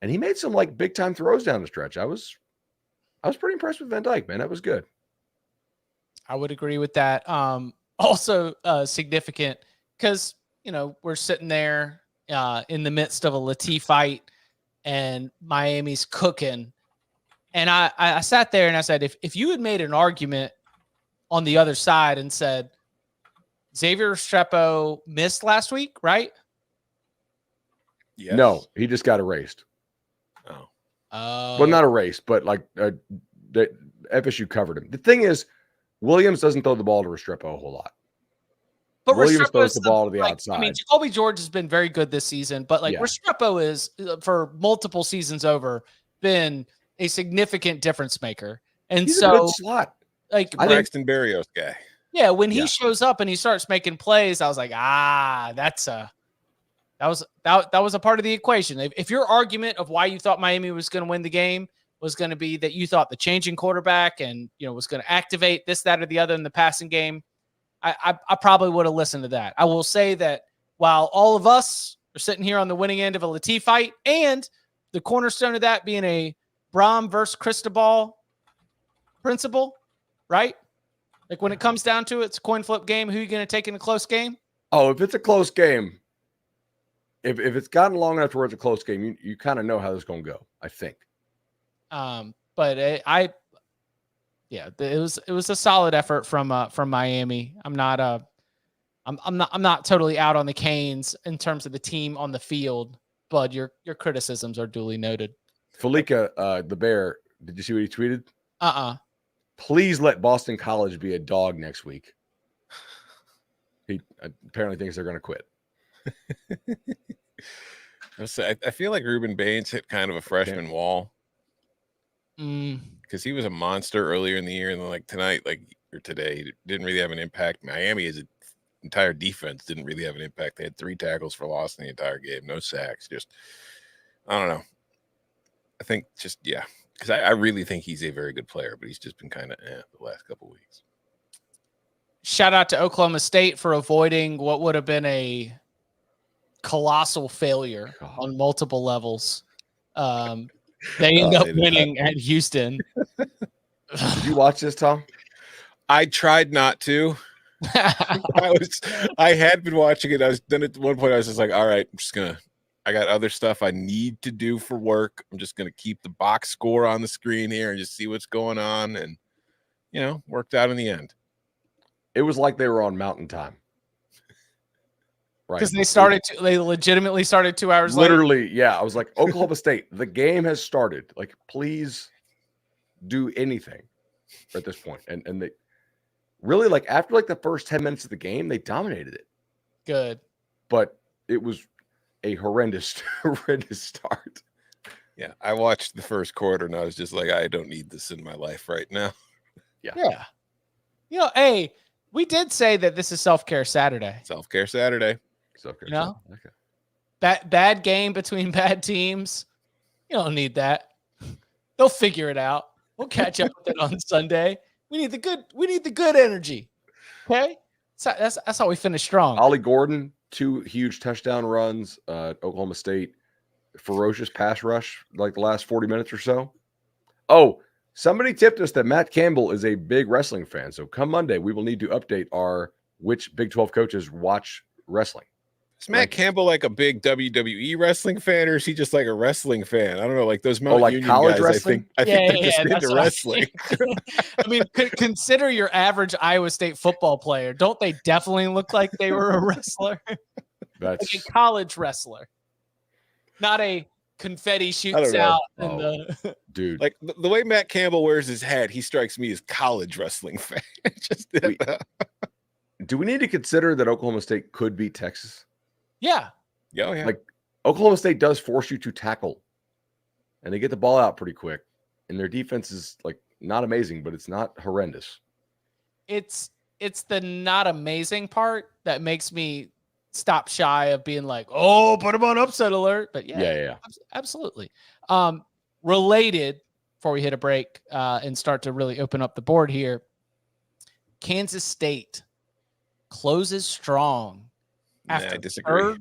C: And he made some, like, big time throws down the stretch. I was pretty impressed with Van Dyke, man. That was good.
A: I would agree with that. Also significant because, we're sitting there in the midst of a Latif fight and Miami's cooking. And I sat there and I said, if you had made an argument on the other side and said, Xavier Restrepo missed last week, right?
C: Yes. No, he just got erased.
B: Oh.
C: Well, not erased, but like the FSU covered him. The thing is, Williams doesn't throw the ball to Restrepo a whole lot.
A: But
C: Williams throws the ball to the outside.
A: I mean, Jacoby George has been very good this season, but Restrepo is, for multiple seasons over, been a significant difference maker. And
C: he's a good slot.
A: Like,
B: Braxton Berrios guy.
A: Yeah, when he shows up and he starts making plays, I was like, that was a part of the equation. If your argument of why you thought Miami was going to win the game was going to be that you thought the changing quarterback and was going to activate this, that, or the other in the passing game, I probably would have listened to that. I will say that while all of us are sitting here on the winning end of a Latif fight, and the cornerstone of that being a Brom versus Cristobal principle, right? Like, when it comes down to it, it's a coin flip game. Who are you going to take in a close game?
C: Oh, if it's a close game, if it's gotten long enough to where it's a close game, you kind of know how this is going to go, I think.
A: But it was a solid effort from Miami. I'm not totally out on the Canes in terms of the team on the field, but your criticisms are duly noted.
C: Falika, the Bear, did you see what he tweeted? Please let Boston College be a dog next week. He apparently thinks they're going to quit.
B: I feel like Ruben Baines hit kind of a freshman wall. Because he was a monster earlier in the year, and then today, he didn't really have an impact. Miami, as an entire defense, didn't really have an impact. They had 3 tackles for loss in the entire game, no sacks. Just, I don't know. I think because I really think he's a very good player, but he's just been kind of the last couple weeks.
A: Shout out to Oklahoma State for avoiding what would have been a colossal failure on multiple levels. They end up winning at Houston.
C: Did you watch this, Tom?
B: I tried not to. I had been watching it. Then at one point I was just like, all right, I got other stuff I need to do for work. I'm just gonna keep the box score on the screen here and just see what's going on, and worked out in the end.
C: It was like they were on mountain time. Right.
A: Because they legitimately started 2 hours later.
C: Literally, yeah. I was like, Oklahoma State, the game has started. Like, please do anything at this point. And they really, like, after like the first 10 minutes of the game, they dominated it.
A: Good.
C: But it was a horrendous start.
B: Yeah, I watched the first quarter and I was just like, I don't need this in my life right now.
A: Yeah. You know, hey, we did say that this is Self-Care Saturday.
B: Self-care Saturday.
C: Self-care.
A: You know?
C: Okay.
A: Bad game between bad teams. You don't need that. They'll figure it out. We'll catch up with it on Sunday. We need the good energy. Okay? That's how we finish strong.
C: Ollie Gordon, 2 huge touchdown runs. Oklahoma State, ferocious pass rush like the last 40 minutes or so. Oh, somebody tipped us that Matt Campbell is a big wrestling fan. So come Monday, we will need to update our which Big 12 coaches watch wrestling.
B: Is Matt Campbell like a big WWE wrestling fan, or is he just like a wrestling fan? I don't know, like those Mount Union
C: college
B: guys.
C: wrestling?
B: I think they're just into wrestling.
A: I mean, consider your average Iowa State football player. Don't they definitely look like they were a wrestler?
C: That's
A: like a college wrestler, not a confetti shoots out.
C: Dude,
B: like the way Matt Campbell wears his hat, he strikes me as college wrestling fan.
C: Do we need to consider that Oklahoma State could beat Texas?
A: Yeah.
B: Yeah.
C: Like Oklahoma State does force you to tackle, and they get the ball out pretty quick, and their defense is like not amazing, but it's not horrendous.
A: It's the not amazing part that makes me stop shy of being like, oh, put them on upset alert. But yeah. Absolutely. Related, before we hit a break and start to really open up the board here, Kansas State closes strong after
B: I disagree.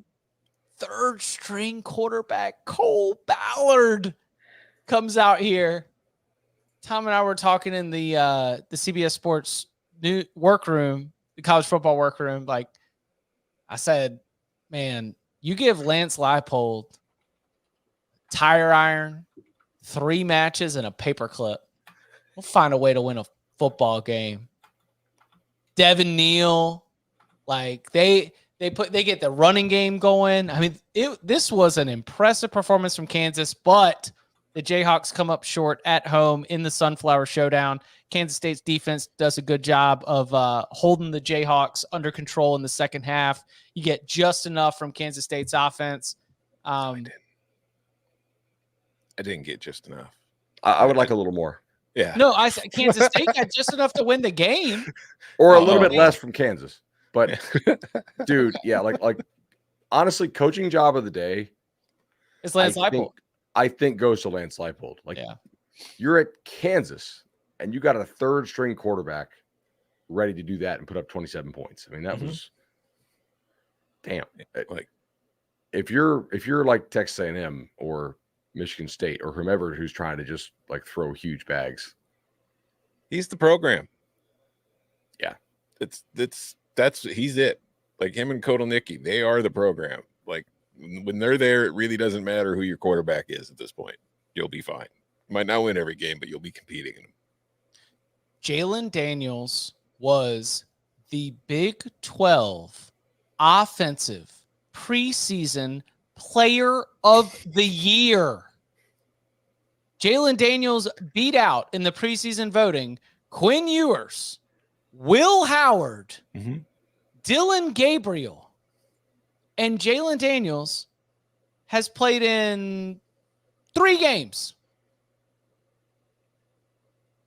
A: Third string quarterback Cole Ballard comes out here. Tom and I were talking in the CBS Sports new workroom, the college football workroom. Like I said, man, you give Lance Leipold tire iron, 3 matches, and a paperclip, we'll find a way to win a football game. Devin Neal, like they get the running game going. I mean, this was an impressive performance from Kansas, but the Jayhawks come up short at home in the Sunflower Showdown. Kansas State's defense does a good job of holding the Jayhawks under control in the second half. You get just enough from Kansas State's offense.
B: I didn't get just enough.
C: I would like a little more.
B: Yeah.
A: No, I said Kansas State got just enough to win the game.
C: Or a little bit less from Kansas. But dude, yeah, like honestly, coaching job of the day
A: is Lance Leipold.
C: I think goes to Lance Leipold. Like you're at Kansas and you got a 3rd string quarterback ready to do that and put up 27 points. I mean, that was damn. Like if you're like Texas A&M or Michigan State or whomever who's trying to just like throw huge bags,
B: he's the program.
C: Yeah,
B: he's it. Like him and Kotelnicki, they are the program. Like when they're there, it really doesn't matter who your quarterback is at this point. You'll be fine. You might not win every game, but you'll be competing in them.
A: Jalen Daniels was the Big 12 offensive preseason player of the year. Jalen Daniels beat out in the preseason voting Quinn Ewers, Will Howard, Dylan Gabriel, and Jalen Daniels has played in 3 games.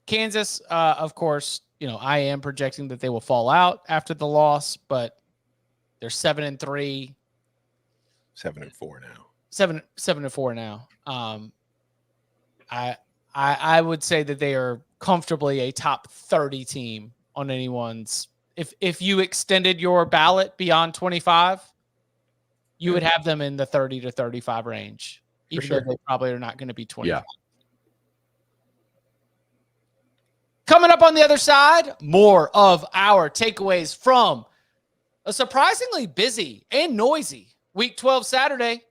A: Kansas, of course, I am projecting that they will fall out after the loss, but they're 7-3.
B: 7-4 now.
A: 7-4 now. I would say that they are comfortably a top 30 team on anyone's. If you extended your ballot beyond 25, you would have them in the 30 to 35 range, even though they probably are not going to be 25.
C: Yeah.
A: Coming up on the other side, more of our takeaways from a surprisingly busy and noisy Week 12 Saturday.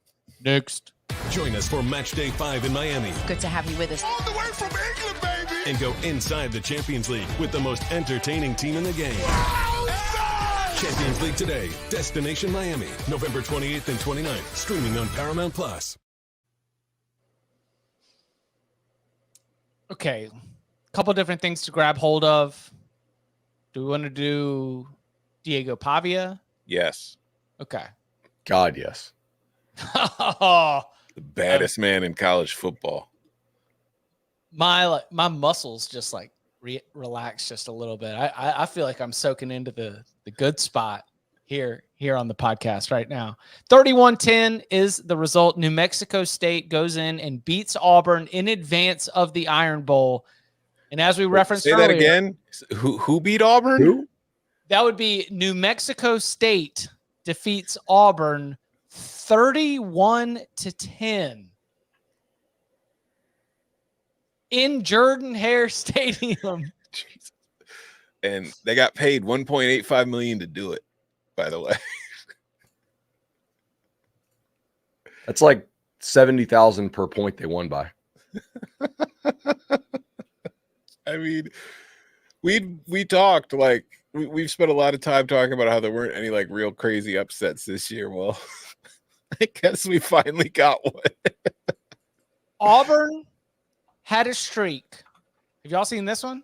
A: Next.
E: Join us for Match Day 5 in Miami.
F: Good to have you with us.
E: All the way from England, baby! And go inside the Champions League with the most entertaining team in the game.
F: Wow.
E: Champions League today. Destination Miami, November 28th and 29th. Streaming on Paramount Plus.
A: Okay, a couple different things to grab hold of. Do we want to do Diego Pavia?
B: Yes.
A: Okay.
C: God, yes.
B: The baddest man in college football.
A: My muscles just like relax just a little bit. I feel like I'm soaking into the good spot here on the podcast right now. 31-10 is the result. New Mexico State goes in and beats Auburn in advance of the Iron Bowl. And as we referenced
B: Say
A: earlier,
B: that again. Who beat Auburn?
C: Who?
A: that would be New Mexico State defeats Auburn 31-10 in Jordan-Hare Stadium.
B: Jesus. And they got paid $1.85 million to do it, by the way.
C: That's like 70,000 per point they won by.
B: I mean, we talked like we've spent a lot of time talking about how there weren't any like real crazy upsets this year. Well, I guess we finally got one.
A: Auburn had a streak. Have y'all seen this one?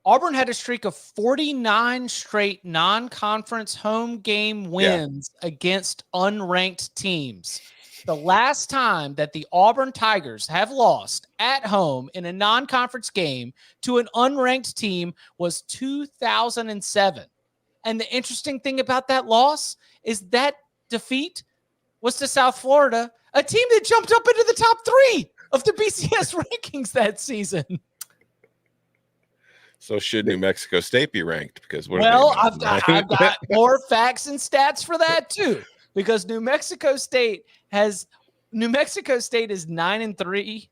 A: Auburn had a streak of 49 straight non-conference home game wins against unranked teams. The last time that the Auburn Tigers have lost at home in a non-conference game to an unranked team was 2007. And the interesting thing about that loss is that defeat was to South Florida, a team that jumped up into the top 3 of the BCS rankings that season.
B: So should New Mexico State be ranked? Because
A: I've got more facts and stats for that too. Because New Mexico State is 9-3,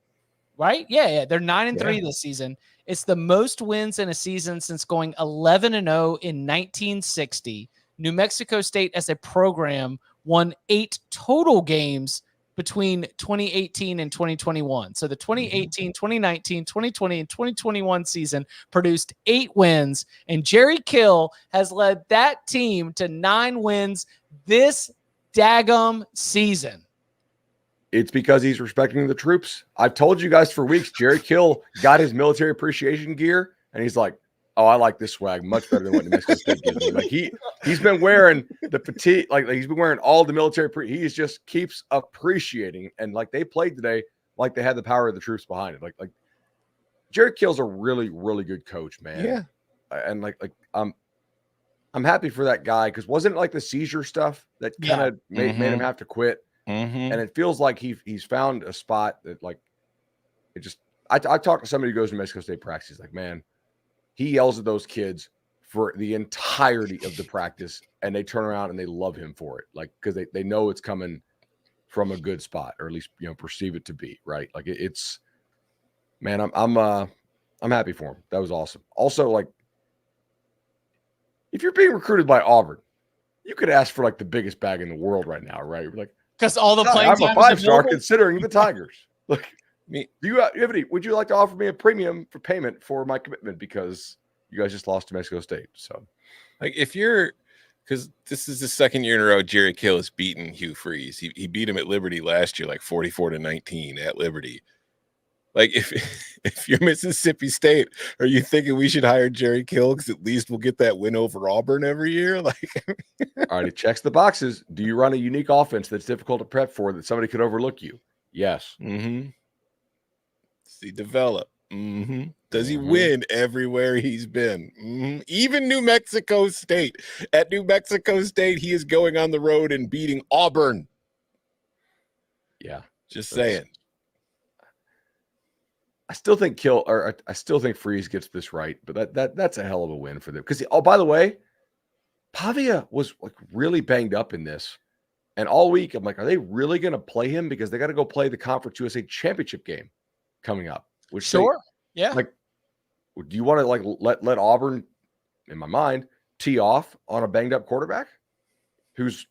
A: right? Yeah, they're 9-3 this season. It's the most wins in a season since going 11-0 in 1960. New Mexico State as a program won 8 total games between 2018 and 2021. So the 2018, 2019, 2020, and 2021 season produced 8 wins, and Jerry Kill has led that team to 9 wins this daggum season.
C: It's because he's respecting the troops. I've told you guys for weeks, Jerry Kill got his military appreciation gear, and he's like, oh, I like this swag much better than what New Mexico State gives me. Like he's been wearing the fatigue, like he's been wearing all the military. He just keeps appreciating, and like they played today, like they had the power of the troops behind it. Like Jerry Kill's a really, really good coach, man.
B: Yeah,
C: and I'm happy for that guy because wasn't it like the seizure stuff that kind of made him have to quit?
B: Mm-hmm.
C: And it feels like he's found a spot that like it just. I talked to somebody who goes to Mexico State practice. He's like, man. He yells at those kids for the entirety of the practice, and they turn around and they love him for it, like because they know it's coming from a good spot, or at least perceive it to be right. Like it's, man, I'm happy for him. That was awesome. Also, like if you're being recruited by Auburn, you could ask for like the biggest bag in the world right now, right? Like
A: because all the playing
C: I'm a
A: time is
C: 5-star
A: available.
C: considering the Tigers. Like. Do you have any? Would you like to offer me a premium for payment for my commitment because you guys just lost to Mexico State? So,
B: like, because this is the second year in a row Jerry Kill has beaten Hugh Freeze. He beat him at Liberty last year, like 44-19 at Liberty. Like, if you're Mississippi State, are you thinking we should hire Jerry Kill because at least we'll get that win over Auburn every year? Like,
C: all right, it checks the boxes. Do you run a unique offense that's difficult to prep for that somebody could overlook you? Yes.
B: Mm-hmm. Does he develop? Mm-hmm. Does he win everywhere he's been? Mm-hmm. Even New Mexico State. At New Mexico State, he is going on the road and beating Auburn.
C: Yeah.
B: Just saying.
C: I still think I still think Freeze gets this right, but that's a hell of a win for them. Because by the way, Pavia was like really banged up in this. And all week, I'm like, are they really going to play him? Because they got to go play the Conference USA championship game coming up. Which
A: Sure. Yeah.
C: Like, do you want to like let Auburn, in my mind, tee off on a banged up quarterback who's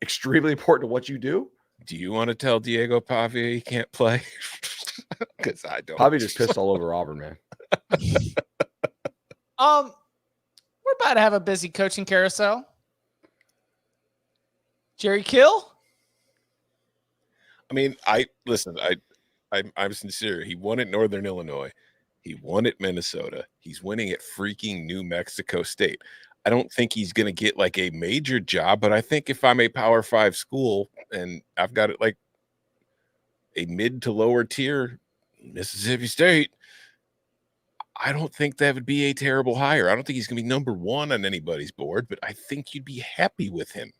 C: extremely important to what you do?
B: Do you want to tell Diego Pavia he can't play? Because I don't.
C: Pavia just pissed all over Auburn, man.
A: What We're about to have a busy coaching carousel. Jerry Kill?
B: I mean, I'm sincere. He won at Northern Illinois. He won at Minnesota. He's winning at freaking New Mexico State. I don't think he's going to get like a major job, but I think if I'm a Power 5 school and I've got it like a mid to lower tier, Mississippi State, I don't think that would be a terrible hire. I don't think he's going to be number one on anybody's board, but I think you'd be happy with him.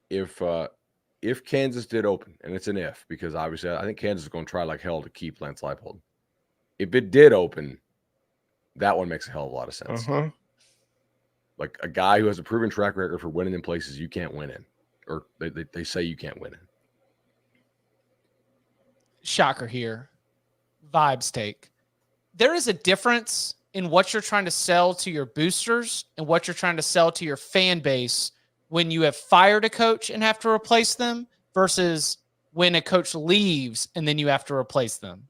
C: If Kansas did open, and it's an if, because obviously I think Kansas is going to try like hell to keep Lance Leipold. If it did open, that one makes a hell of a lot of sense. Like a guy who has a proven track record for winning in places you can't win in, or they say you can't win in.
A: Shocker here. Vibes take. There is a difference in what you're trying to sell to your boosters and what you're trying to sell to your fan base when you have fired a coach and have to replace them versus when a coach leaves and then you have to replace them.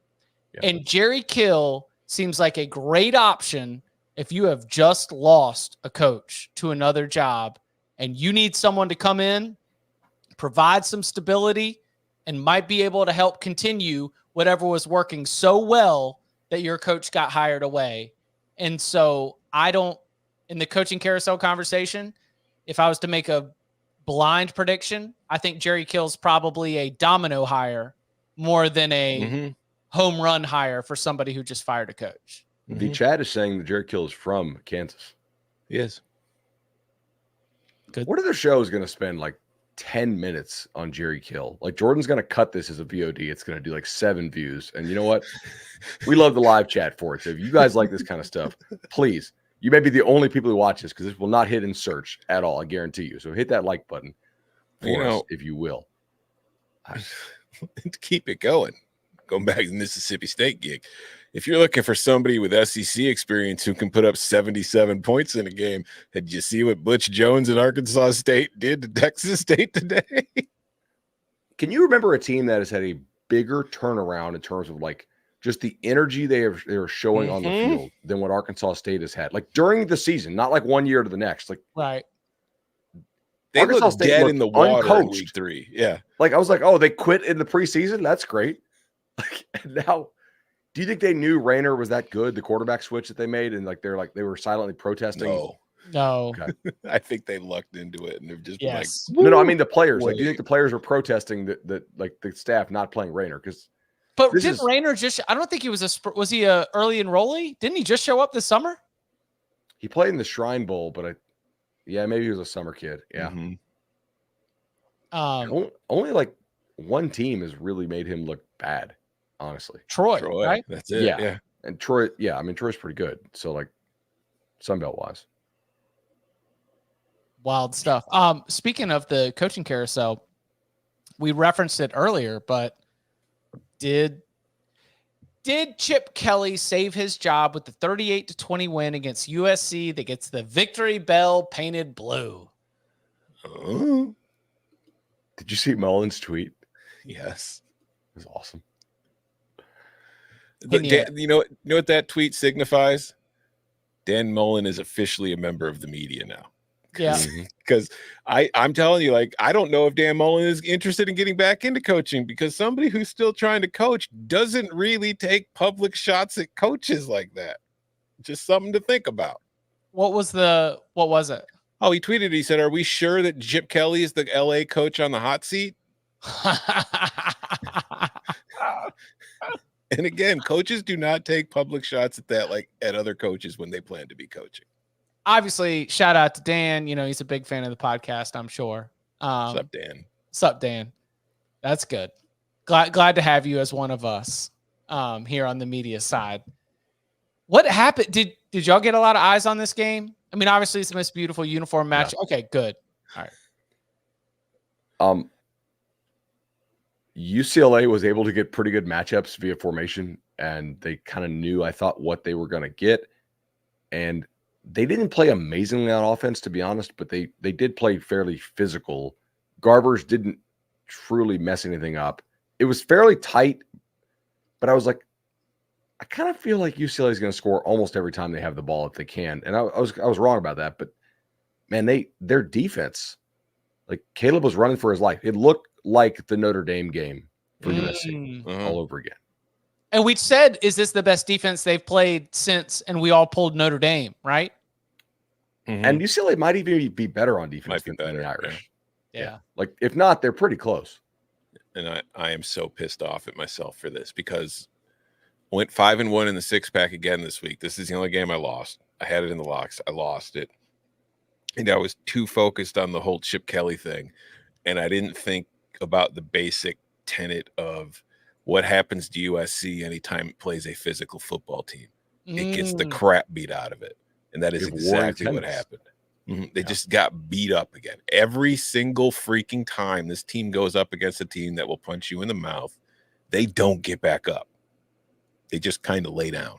A: Yeah. And Jerry Kill seems like a great option if you have just lost a coach to another job and you need someone to come in, provide some stability, and might be able to help continue whatever was working so well that your coach got hired away. And so in the coaching carousel conversation, if I was to make a blind prediction, I think Jerry Kill's probably a domino hire more than a home run hire for somebody who just fired a coach.
C: The chat is saying that Jerry Kill is from Kansas.
B: Yes.
C: Good. What other show is going to spend like 10 minutes on Jerry Kill? Like Jordan's going to cut this as a VOD. It's going to do like 7 views. And you know what? We love the live chat for it. So if you guys like this kind of stuff, please, you may be the only people who watch this because this will not hit in search at all. I guarantee you. So hit that like button for us, if you will.
B: To keep it going back to the Mississippi State gig. If you're looking for somebody with SEC experience who can put up 77 points in a game, did you see what Butch Jones at Arkansas State did to Texas State today?
C: Can you remember a team that has had a bigger turnaround in terms of like just the energy they are showing on the field than what Arkansas State has had? Like during the season, not like one year to the next. Like
A: right.
B: They Arkansas State dead in the water in week 3. Yeah.
C: Like I was like, oh, they quit in the preseason? That's great. Like and now, do you think they knew Rayner was that good, the quarterback switch that they made, and like they were silently protesting?
A: No.
C: Okay.
B: I think they lucked into it and they've just been like,
C: no, I mean the players. Like, do you think the players were protesting that like the staff not playing Rayner?
A: But didn't Rayner just? I don't think he was he a early enrollee? Didn't he just show up this summer?
C: He played in the Shrine Bowl, but maybe he was a summer kid. Yeah. Only like one team has really made him look bad. Honestly,
A: Troy, right?
B: That's it. Yeah.
C: And Troy, I mean, Troy's pretty good. So, like, Sunbelt wise.
A: Wild stuff. Speaking of the coaching carousel, we referenced it earlier, but did Chip Kelly save his job with the 38-20 win against USC that gets the victory bell painted blue?
C: Did you see Mullen's tweet?
B: Yes.
C: It was awesome.
B: You know what that tweet signifies? Dan Mullen is officially a member of the media now.
A: Yeah.
B: Because I'm telling you, like, I don't know if Dan Mullen is interested in getting back into coaching because somebody who's still trying to coach doesn't really take public shots at coaches like that. Just something to think about.
A: What was it?
B: Oh, he tweeted, he said, "Are we sure that Chip Kelly is the LA coach on the hot seat?" And again, coaches do not take public shots at that, like at other coaches when they plan to be coaching.
A: Obviously, shout out to Dan. You know, he's a big fan of the podcast, I'm sure.
B: What's up, Dan?
A: Sup, Dan? That's good. Glad to have you as one of us here on the media side. What happened? Did y'all get a lot of eyes on this game? I mean, obviously, it's the most beautiful uniform match. Yeah. Okay, good. All
C: right. UCLA was able to get pretty good matchups via formation, and they kind of knew, I thought, what they were going to get. And they didn't play amazingly on offense, to be honest, but they did play fairly physical. Garbers didn't truly mess anything up. It was fairly tight, but I was like, I kind of feel like UCLA is going to score almost every time they have the ball if they can. And I was wrong about that, but man, their defense, like Caleb was running for his life. It looked like the Notre Dame game for USC all over again.
A: And we said, is this the best defense they've played since? And we all pulled Notre Dame, right?
C: And UCLA might even be better on defense than the Irish.
A: Yeah.
C: Like, if not, they're pretty close.
B: And I am so pissed off at myself for this because I went 5-1 in the 6-pack again this week. This is the only game I lost. I had it in the locks. I lost it. And I was too focused on the whole Chip Kelly thing. And I didn't think about the basic tenet of what happens to USC anytime it plays a physical football team. It gets the crap beat out of it. And that is exactly what happened. They just got beat up again. Every single freaking time this team goes up against a team that will punch you in the mouth, they don't get back up. They just kind of lay down.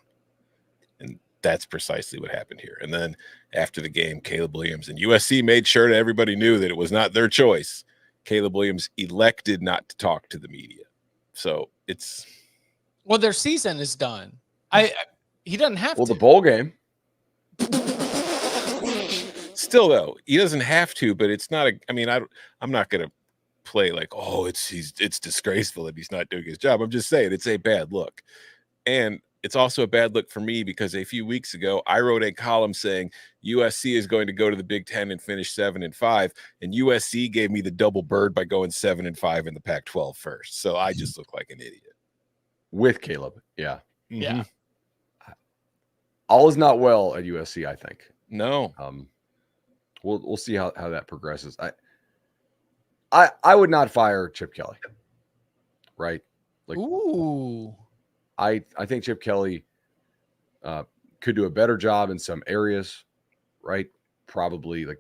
B: And that's precisely what happened here. And then after the game, Caleb Williams and USC made sure that everybody knew that it was not their choice. Caleb Williams elected not to talk to the media. So
A: well, their season is done. He doesn't have to.
C: Well, the bowl game.
B: Still, though, he doesn't have to, but it's not I'm not going to play like, oh, it's disgraceful that he's not doing his job. I'm just saying it's a bad look. And it's also a bad look for me because a few weeks ago, I wrote a column saying USC is going to go to the Big Ten and finish 7-5. And USC gave me the double bird by going 7-5 in the Pac-12 first. So I just look like an idiot.
C: With Caleb. Yeah.
A: Yeah.
C: All is not well at USC, I think.
B: No.
C: We'll see how that progresses. I would not fire Chip Kelly. Right? Like,
A: ooh.
C: I think Chip Kelly could do a better job in some areas, right? Probably like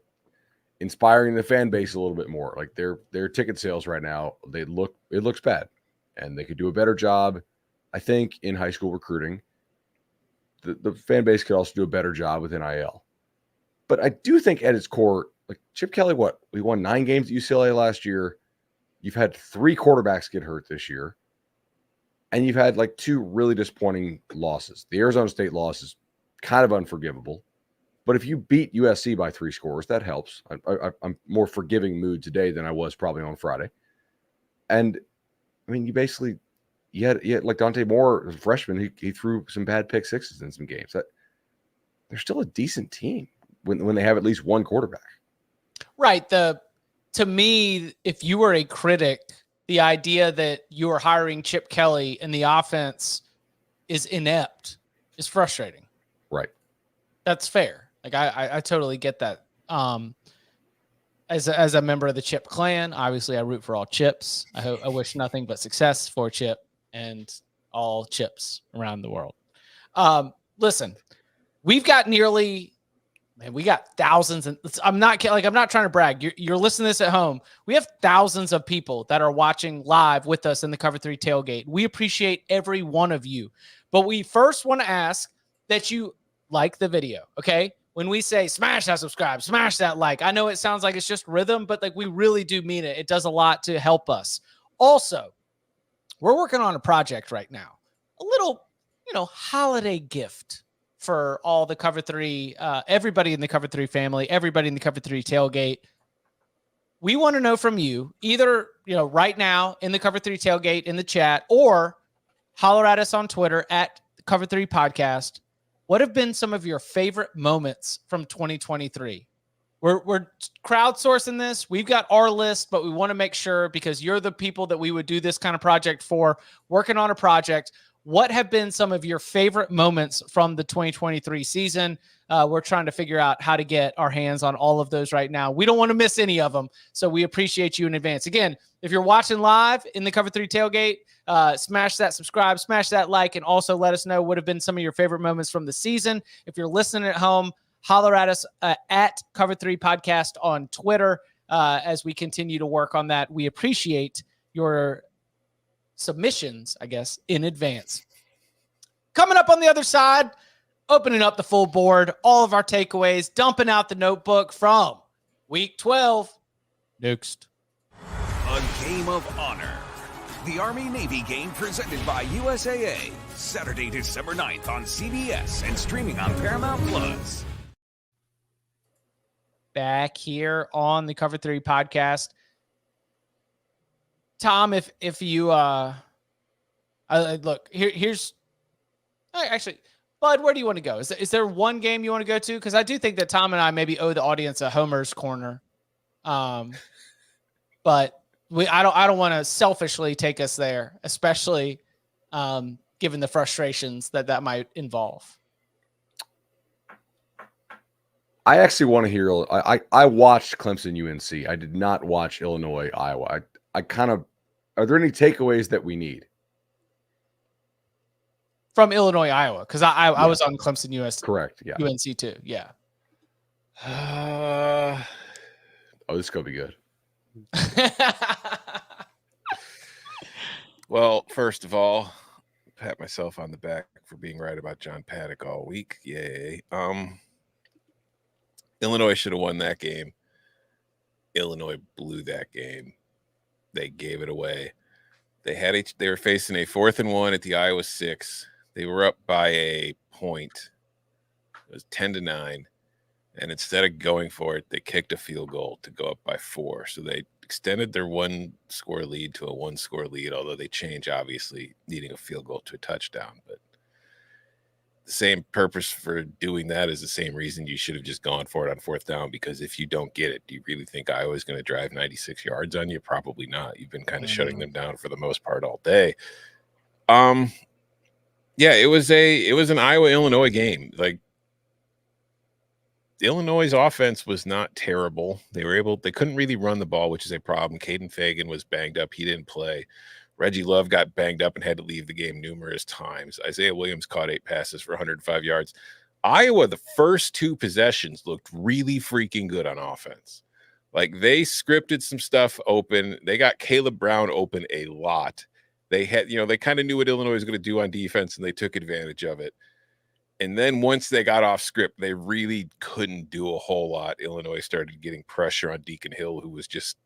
C: inspiring the fan base a little bit more. Like their ticket sales right now, it looks bad, and they could do a better job, I think, in high school recruiting. The fan base could also do a better job with NIL. But I do think at its core, like Chip Kelly, we won 9 games at UCLA last year. You've had 3 quarterbacks get hurt this year. And you've had like 2 really disappointing losses. The Arizona State loss is kind of unforgivable. But if you beat USC by 3 scores, that helps. I'm more forgiving mood today than I was probably on Friday. And I mean, you had like Dante Moore, as a freshman, he threw some bad pick sixes in some games. They're still a decent team when they have at least one quarterback.
A: Right. To me, if you were a critic, the idea that you are hiring Chip Kelly and the offense is inept is frustrating.
C: Right.
A: That's fair. Like I totally get that. As a member of the Chip clan, obviously I root for all Chips. I wish nothing but success for Chip and all Chips around the world. Listen, we got thousands, and I'm not trying to brag. You're listening to this at home. We have thousands of people that are watching live with us in the Cover 3 tailgate. We appreciate every one of you, but we first want to ask that you like the video. Okay. When we say smash that subscribe, smash that like, I know it sounds like it's just rhythm, but like we really do mean it. It does a lot to help us. Also, we're working on a project right now, a little, holiday gift for all the Cover 3, everybody in the Cover 3 family, everybody in the Cover 3 tailgate. We want to know from you, either, right now in the Cover 3 tailgate in the chat, or holler at us on Twitter at Cover 3 Podcast. What have been some of your favorite moments from 2023? We're crowdsourcing this. We've got our list, but we want to make sure, because you're the people that we would do this kind of project for, working on a project. What have been some of your favorite moments from the 2023 season? We're trying to figure out how to get our hands on all of those right now. We don't want to miss any of them, so we appreciate you in advance. Again, if you're watching live in the Cover 3 tailgate, smash that subscribe, smash that like, and also let us know what have been some of your favorite moments from the season. If you're listening at home, holler at us at Cover 3 Podcast on Twitter as we continue to work on that. We appreciate your submissions, I guess, in advance. Coming up on the other side, opening up the full board, all of our takeaways, dumping out the notebook from Week 12. Next.
D: A game of honor. the Army-Navy game presented by USAA. Saturday, December 9th on CBS and streaming on Paramount Plus.
A: Back here on the Cover 3 podcast. Tom, if you look, here's actually, Bud, where do you want to go? Is there one game you want to go to? Because I do think that Tom and I maybe owe the audience a Homer's Corner. But I don't want to selfishly take us there, especially given the frustrations that might involve.
C: I actually want to hear. I watched Clemson-UNC. I did not watch Illinois-Iowa. I kind of. Are there any takeaways that we need
A: From Illinois-Iowa? Because I was on Clemson-UNC.
C: Correct. Yeah.
A: UNC too. Yeah.
C: Oh, this is gonna be good.
B: Well, first of all, pat myself on the back for being right about John Paddock all week. Yay. Illinois should have won that game. Illinois blew that game. They gave it away. They were facing a 4th and 1 at the Iowa 6. They were up by a point. It was 10-9. And instead of going for it, they kicked a field goal to go up by 4. So they extended their 1-score lead to a 1-score lead, although they changed, obviously, needing a field goal to a touchdown. But the same purpose for doing that is the same reason you should have just gone for it on 4th down, because if you don't get it, do you really think Iowa's going to drive 96 yards on you? Probably not. You've been kind of shutting them down for the most part all day. Yeah, it was an Iowa-Illinois game. Like, Illinois' offense was not terrible. They couldn't really run the ball, which is a problem. Caden Fagan was banged up. He didn't play. Reggie Love got banged up and had to leave the game numerous times. Isaiah Williams caught 8 passes for 105 yards. Iowa, the first 2 possessions, looked really freaking good on offense. Like, they scripted some stuff open. They got Caleb Brown open a lot. They had, they kind of knew what Illinois was going to do on defense, and they took advantage of it. And then once they got off script, they really couldn't do a whole lot. Illinois started getting pressure on Deacon Hill, who was just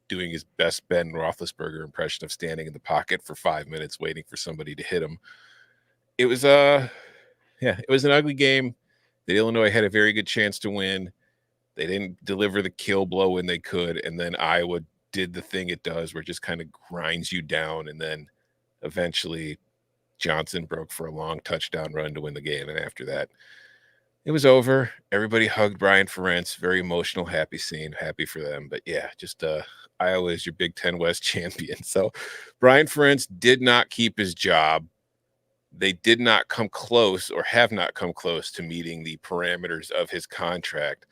B: doing his best Ben Roethlisberger impression of standing in the pocket for 5 minutes waiting for somebody to hit him. It was an ugly game that Illinois had a very good chance to win. They didn't deliver the kill blow when they could, and then Iowa did the thing it does where it just kind of grinds you down, and then eventually Johnson broke for a long touchdown run to win the game, and after that, it was over. Everybody hugged Brian Ferentz. Very emotional, happy scene. Happy for them. But yeah, just Iowa is your Big Ten West champion. So Brian Ferentz did not keep his job. They did not come close, or have not come close, to meeting the parameters of his contract.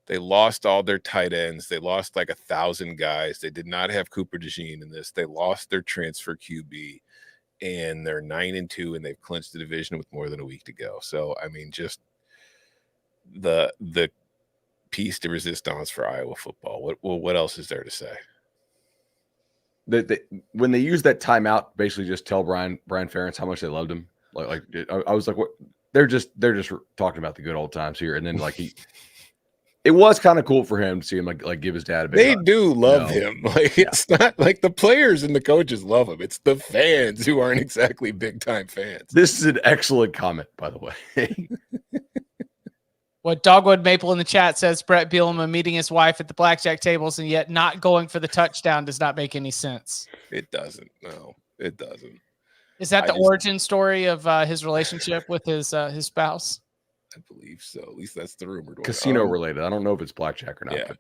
B: They lost all their tight ends. They lost like 1,000 guys. They did not have Cooper DeJean in this. They lost their transfer QB. And they're 9-2, and they've clinched the division with more than a week to go. So, I mean, just the piece de resistance for Iowa football. What else is there to say?
C: When they use that timeout, basically just tell Brian Ferentz how much they loved him. I was like, what? They're just talking about the good old times here, and then it was kind of cool for him to see him like give his dad a big
B: They
C: hug.
B: do love him. It's not like the players and the coaches love him. It's the fans who aren't exactly big time fans.
C: This is an excellent comment, by the way.
A: What Dogwood Maple in the chat says, Brett Bielema meeting his wife at the blackjack tables and yet not going for the touchdown does not make any sense.
B: It doesn't. No, it doesn't.
A: Is that the origin story of his relationship with his spouse?
B: I believe so. At least that's the rumor.
C: Casino related. I don't know if it's blackjack or not, but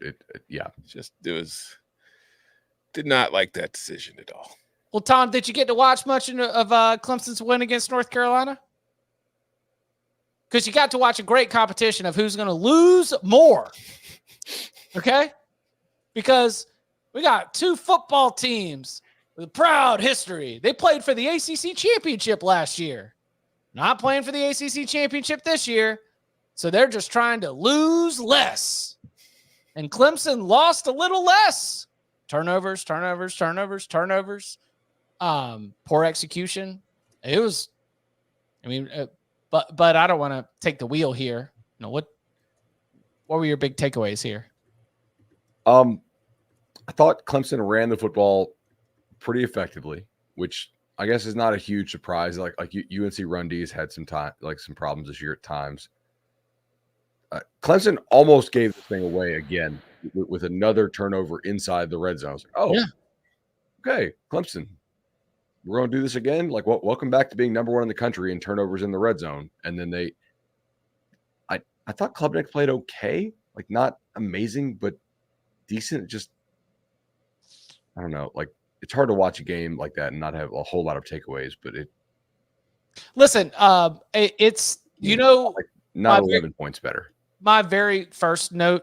B: did not like that decision at all.
A: Well, Tom, did you get to watch much of Clemson's win against North Carolina? Because you got to watch a great competition of who's going to lose more. Okay? Because we got 2 football teams with a proud history. They played for the ACC championship last year. Not playing for the ACC championship this year. So they're just trying to lose less. And Clemson lost a little less. Turnovers. Poor execution. It was, but I don't want to take the wheel here. What were your big takeaways here?
C: I thought Clemson ran the football pretty effectively. which I guess is not a huge surprise. Like UNC run D has had some problems this year at times. Clemson almost gave the thing away again with another turnover inside the red zone. I was like, oh, yeah. Okay, Clemson, we're going to do this again. Like, welcome back to being number one in the country in turnovers in the red zone. And then I thought Klubnik played okay, like not amazing, but decent. Just, I don't know, like it's hard to watch a game like that and not have a whole lot of takeaways. But
A: listen, it's
C: like not 11 points better.
A: My very first note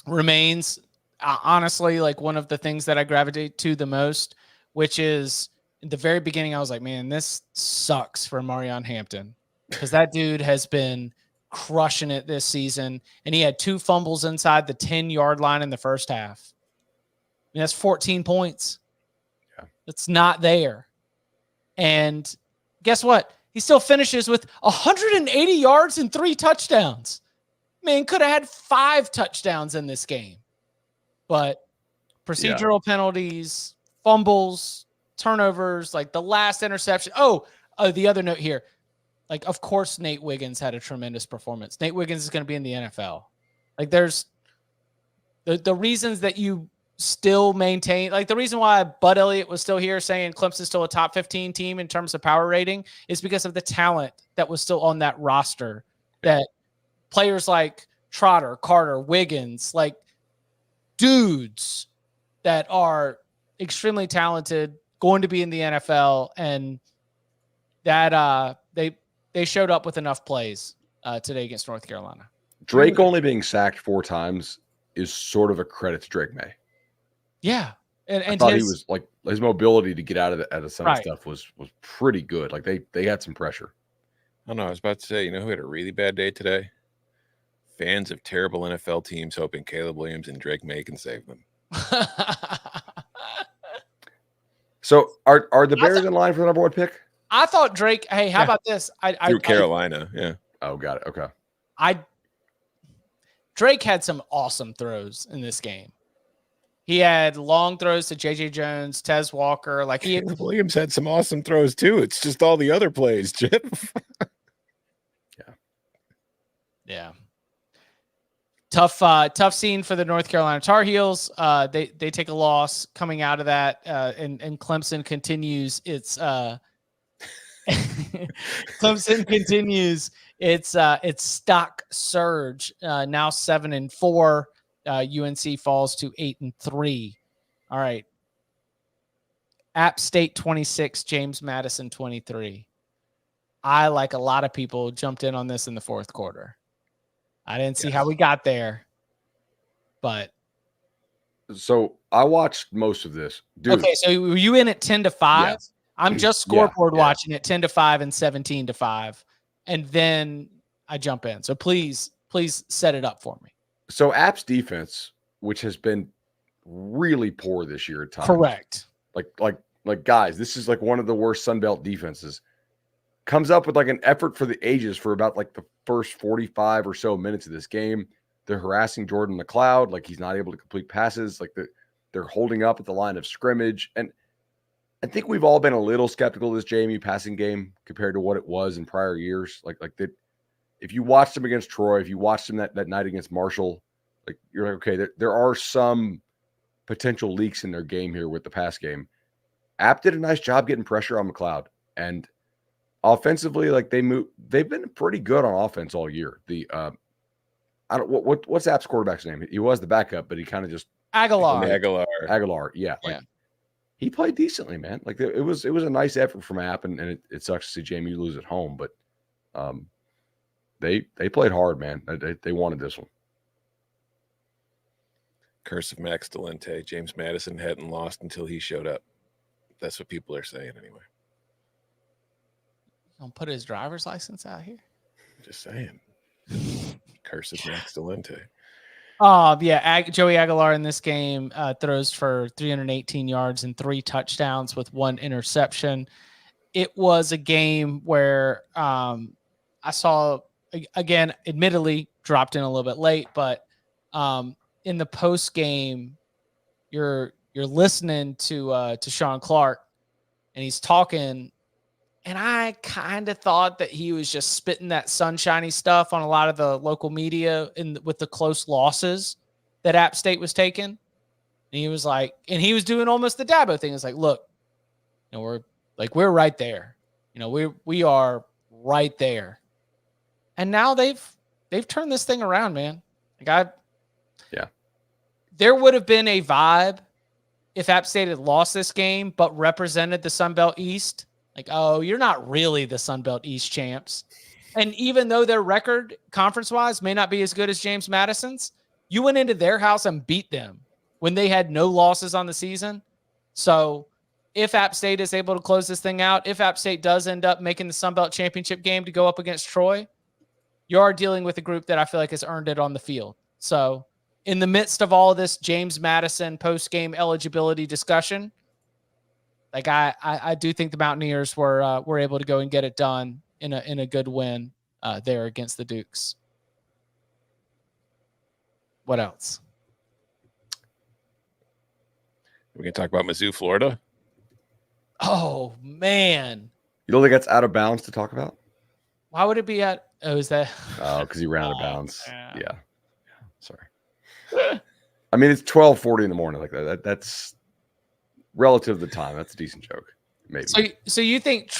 A: remains honestly like one of the things that I gravitate to the most, which is in the very beginning, I was like, man, this sucks for Marion Hampton because that dude has been crushing it this season. And he had 2 fumbles inside the 10-yard line in the first half. I mean, that's 14 points. Yeah. It's not there. And guess what? He still finishes with 180 yards and 3 touchdowns. Man, could have had 5 touchdowns in this game. But procedural penalties, fumbles, turnovers, like the last interception. The other note here. Like, of course, Nate Wiggins had a tremendous performance. Nate Wiggins is going to be in the NFL. Like, there's the reasons that you still maintain, like the reason why Bud Elliott was still here saying Clemson's still a top 15 team in terms of power rating is because of the talent that was still on that roster. That players like Trotter, Carter, Wiggins, like dudes that are extremely talented, going to be in the NFL, and that they showed up with enough plays today against North Carolina.
C: Drake only being sacked 4 times is sort of a credit to Drake May.
A: Yeah. And
C: I thought he was like his mobility to get out of some of the stuff was pretty good. Like they had some pressure.
B: I don't know. I was about to say, you know who had a really bad day today? Fans of terrible NFL teams hoping Caleb Williams and Drake May can save them.
C: So are the Bears in line for the number 1 pick?
A: I thought Drake. Hey, how about this?
B: Through Carolina, yeah.
C: Oh, got it. Okay.
A: Drake had some awesome throws in this game. He had long throws to J.J. Jones, Tez Walker. Like
B: Caleb Williams had some awesome throws too. It's just all the other plays, Chip.
A: Yeah. Tough scene for the North Carolina Tar Heels. They take a loss coming out of that, and Clemson continues its its stock surge. Now 7-4. UNC falls to 8-3. All right. App State 26, James Madison 23. I, like a lot of people, jumped in on this in the fourth quarter. I didn't see how we got there, but
C: so I watched most of this. Dude.
A: Okay, so were you in at 10-5? Yeah. I'm just scoreboard watching at 10-5 and 17-5, and then I jump in. So please set it up for me.
C: So App's defense, which has been really poor this year at times.
A: Correct.
C: Like guys, this is like one of the worst Sunbelt defenses. Comes up with like an effort for the ages for about like the first 45 or so minutes of this game. They're harassing Jordan McLeod. Like he's not able to complete passes. Like they're holding up at the line of scrimmage. And I think we've all been a little skeptical of this JMU passing game compared to what it was in prior years. Like if you watched them against Troy, if you watched them that night against Marshall, like you're like, okay, there are some potential leaks in their game here with the pass game. App did a nice job getting pressure on McLeod. And offensively, like they've been pretty good on offense all year. What's App's quarterback's name? He was the backup, but he kind of just Aguilar. Yeah. Like he played decently, man. Like it was a nice effort from App, and it sucks to see JMU lose at home, but they played hard, man. They wanted this one.
B: Curse of Max Delente. James Madison hadn't lost until he showed up. That's what people are saying anyway.
A: Don't put his driver's license out here.
B: Just saying. Curse of Max Delente.
A: Joey Aguilar in this game throws for 318 yards and 3 touchdowns with 1 interception. It was a game where I saw, again, admittedly dropped in a little bit late, but in the post game, you're listening to Sean Clark, and he's talking. And I kind of thought that he was just spitting that sunshiny stuff on a lot of the local media with the close losses that App State was taking. And he was like, and he was doing almost the Dabo thing. It's like, look, we're right there. We are right there. And now they've turned this thing around, man. There would have been a vibe if App State had lost this game, but represented the Sun Belt East. Like, oh, you're not really the Sun Belt East champs. And even though their record conference-wise may not be as good as James Madison's, you went into their house and beat them when they had no losses on the season. So if App State is able to close this thing out, if App State does end up making the Sun Belt championship game to go up against Troy, you are dealing with a group that I feel like has earned it on the field. So in the midst of all of this James Madison post-game eligibility discussion, like I do think the Mountaineers were able to go and get it done in a good win there against the Dukes. What else?
B: We can talk about Mizzou, Florida.
A: Oh man,
C: You don't think that's out of bounds to talk about?
A: why would it be at? Oh, is that?
C: Oh, because he ran out of bounds.
A: yeah.
C: Yeah. Sorry. I mean, it's 12:40 in the morning. Like that's relative to the time. That's a decent joke. Maybe.
A: So you think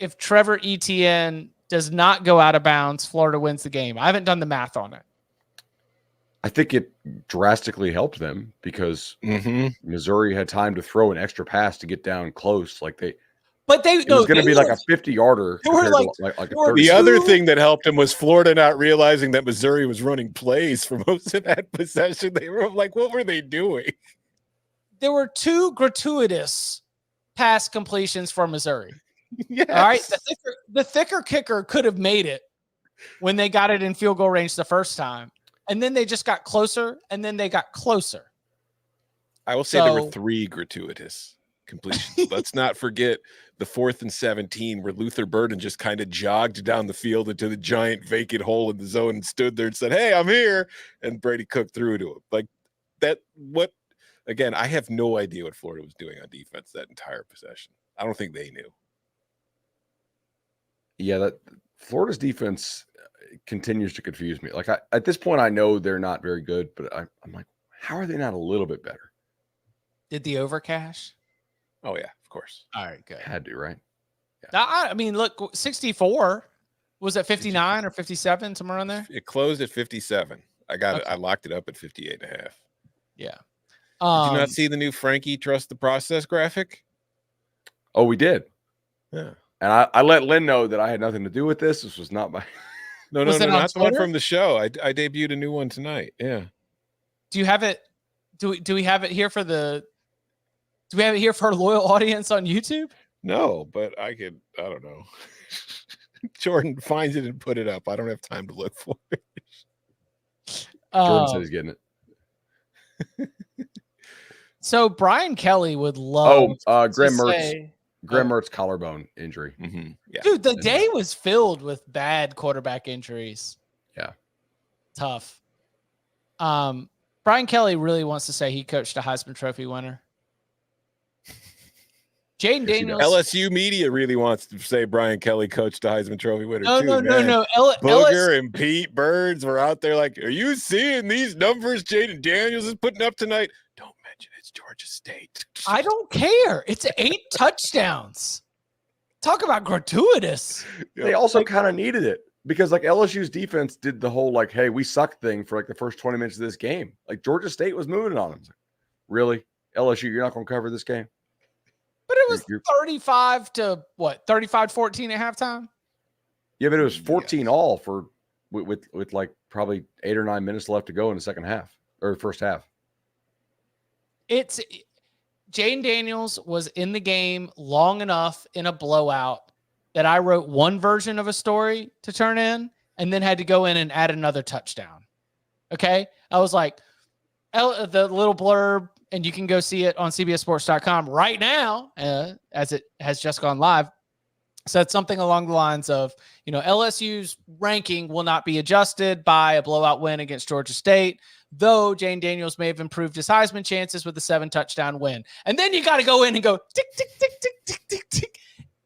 A: if Trevor Etienne does not go out of bounds, Florida wins the game? I haven't done the math on it.
C: I think it drastically helped them because Missouri had time to throw an extra pass to get down close. It was going to be like a 50-yarder.
B: The other thing that helped him was Florida not realizing that Missouri was running plays for most of that possession. They were like, what were they doing?
A: There were 2 gratuitous pass completions for Missouri.
B: Yes.
A: All right. The thicker kicker could have made it when they got it in field goal range the first time. And then they just got closer, and then they got closer.
B: I will say there were 3 gratuitous completions. Let's not forget the 4th and 17 where Luther Burden just kind of jogged down the field into the giant vacant hole in the zone and stood there and said, "Hey, I'm here." And Brady Cook threw to him. Like that. Again, I have no idea what Florida was doing on defense that entire possession. I don't think they knew.
C: Yeah, that Florida's defense continues to confuse me. Like at this point, I know they're not very good, but I'm like, how are they not a little bit better?
A: Did the overcash?
B: Oh yeah, of course.
A: All right, good.
C: Had to, right?
A: Yeah. I mean, look, 64 was it 59 or 57 somewhere on there?
B: It closed at 57. I got
A: Okay.
B: it. I locked it up at 58.5.
A: Yeah.
B: Did you not see the new Frankie Trust the Process graphic?
C: Oh, we did.
B: Yeah.
C: And I let Lynn know that I had nothing to do with this. This was not my.
B: No,
A: Was it on
B: not the one
A: Twitter?
B: from the show. I debuted a new one tonight. Yeah.
A: Do you have it? Do we have it here for the? Do we have it here for our loyal audience on YouTube?
B: No, but I don't know. Jordan finds it and put it up. I don't have time to look for it.
C: Jordan said he's getting it.
A: So Brian Kelly would love.
C: Graham
A: to
C: Mertz.
A: say-
C: Graham Mertz collarbone injury.
B: Mm-hmm. Yeah.
A: Dude, the day was filled with bad quarterback injuries.
C: Yeah.
A: Tough. Brian Kelly really wants to say he coached a Heisman Trophy winner. Jaden Daniels.
B: LSU media really wants to say Brian Kelly coached a Heisman Trophy winner.
A: No.
B: Booger and Pete Birds were out there like, are you seeing these numbers Jaden Daniels is putting up tonight? Don't mention it's Georgia State.
A: I don't care. It's 8 touchdowns. Talk about gratuitous.
C: They also kind of needed it because like LSU's defense did the whole like, hey, we suck thing for like the first 20 minutes of this game. Like Georgia State was moving on them. Like, really? LSU, you're not going to cover this game?
A: But it was 35-14 at halftime.
C: Yeah, but it was 14 all for with like probably 8 or 9 minutes left to go in the second half or first half.
A: It's Jaden Daniels was in the game long enough in a blowout that I wrote one version of a story to turn in and then had to go in and add another touchdown. Okay. I was like, the little blurb, and you can go see it on cbssports.com right now, as it has just gone live, said something along the lines of, LSU's ranking will not be adjusted by a blowout win against Georgia State, though Jane Daniels may have improved his Heisman chances with a 7-touchdown win. And then you got to go in and go tick, tick, tick, tick, tick, tick, tick,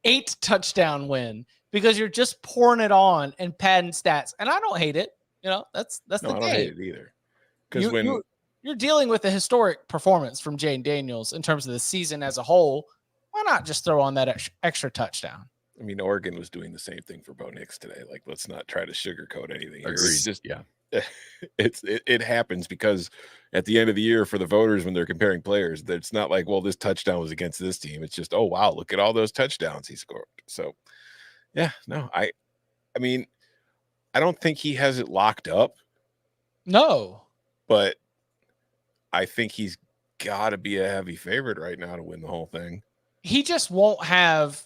A: 8-touchdown win because you're just pouring it on and padding stats. And I don't hate it. That's the
B: I don't
A: game.
B: hate it either. Because
A: you're dealing with a historic performance from Jane Daniels in terms of the season as a whole, why not just throw on that extra touchdown?
B: I mean, Oregon was doing the same thing for Bo Nix today. Like, let's not try to sugarcoat anything. It happens because at the end of the year for the voters, when they're comparing players, it's not like, well, this touchdown was against this team. It's just, oh, wow, look at all those touchdowns he scored. So, yeah, no, I mean, I don't think he has it locked up.
A: No.
B: But I think he's got to be a heavy favorite right now to win the whole thing.
A: He just won't have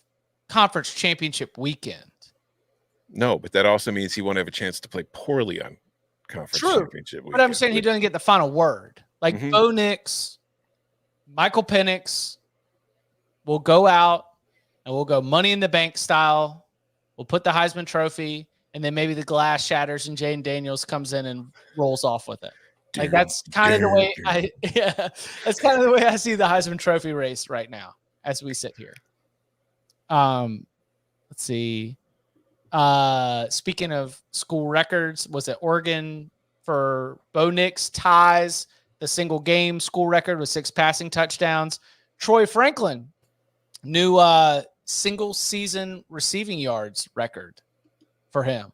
A: conference championship weekend.
B: No, but that also means he won't have a chance to play poorly on conference championship weekend.
A: But I'm saying he doesn't get the final word. Like Bo Nix, Michael Penix will go out and we'll go Money in the Bank style. We'll put the Heisman Trophy, and then maybe the glass shatters and Jane Daniels comes in and rolls off with it. Like that's kind of the way that's kind of the way I see the Heisman Trophy race right now as we sit here. Let's see. Speaking of school records, was it Oregon for Bo Nix ties the single game school record with 6 passing touchdowns? Troy Franklin, new single season receiving yards record for him.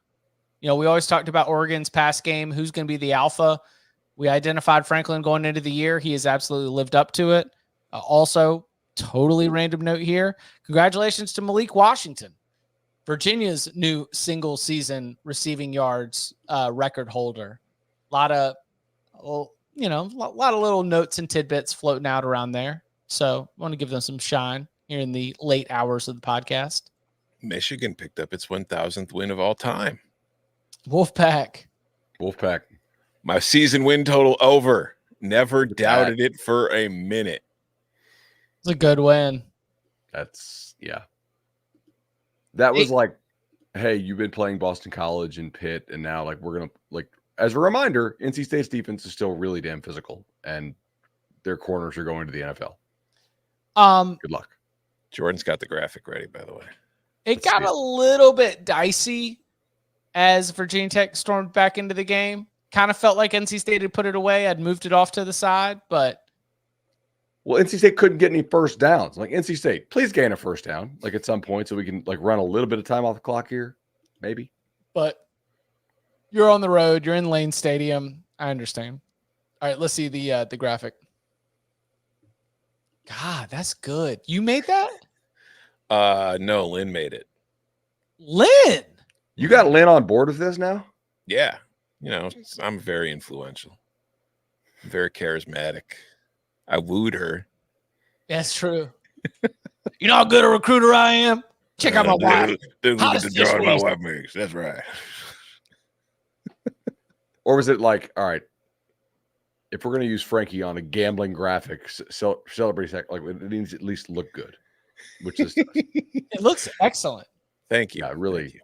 A: We always talked about Oregon's pass game. Who's going to be the alpha? We identified Franklin going into the year. He has absolutely lived up to it. Also, totally random note here. Congratulations to Malik Washington, Virginia's new single season receiving yards record holder. A lot of little notes and tidbits floating out around there. So I want to give them some shine here in the late hours of the podcast.
B: Michigan picked up its 1,000th win of all time.
A: Wolfpack.
B: My season win total over. Never doubted it for a minute.
A: It's a good win.
C: That was like, hey, you've been playing Boston College and Pitt, and now like we're gonna like as a reminder, NC State's defense is still really damn physical, and their corners are going to the NFL. Good luck.
B: Jordan's got the graphic ready, by the way.
A: It got a little bit dicey as Virginia Tech stormed back into the game. Kind of felt like NC State had put it away. I'd moved it off to the side, but.
C: Well, NC State couldn't get any first downs. Like, NC State, please gain a first down, like at some point, so we can like run a little bit of time off the clock here, maybe.
A: But you're on the road. You're in Lane Stadium. I understand. All right, let's see the graphic. God, that's good. You made that?
B: No, Lynn made it.
A: Lynn?
C: You got Lynn on board with this now?
B: Yeah. I'm very influential, very charismatic. I wooed her.
A: That's true. You know how good a recruiter I am? Check out my wife.
B: Look at the drawing my wife makes. That's right.
C: Or was it like, all right, if we're going to use Frankie on a gambling graphic, celebrity like it needs to at least look good, which is
A: it looks excellent.
B: Thank you.
C: Yeah, really.
B: Thank you.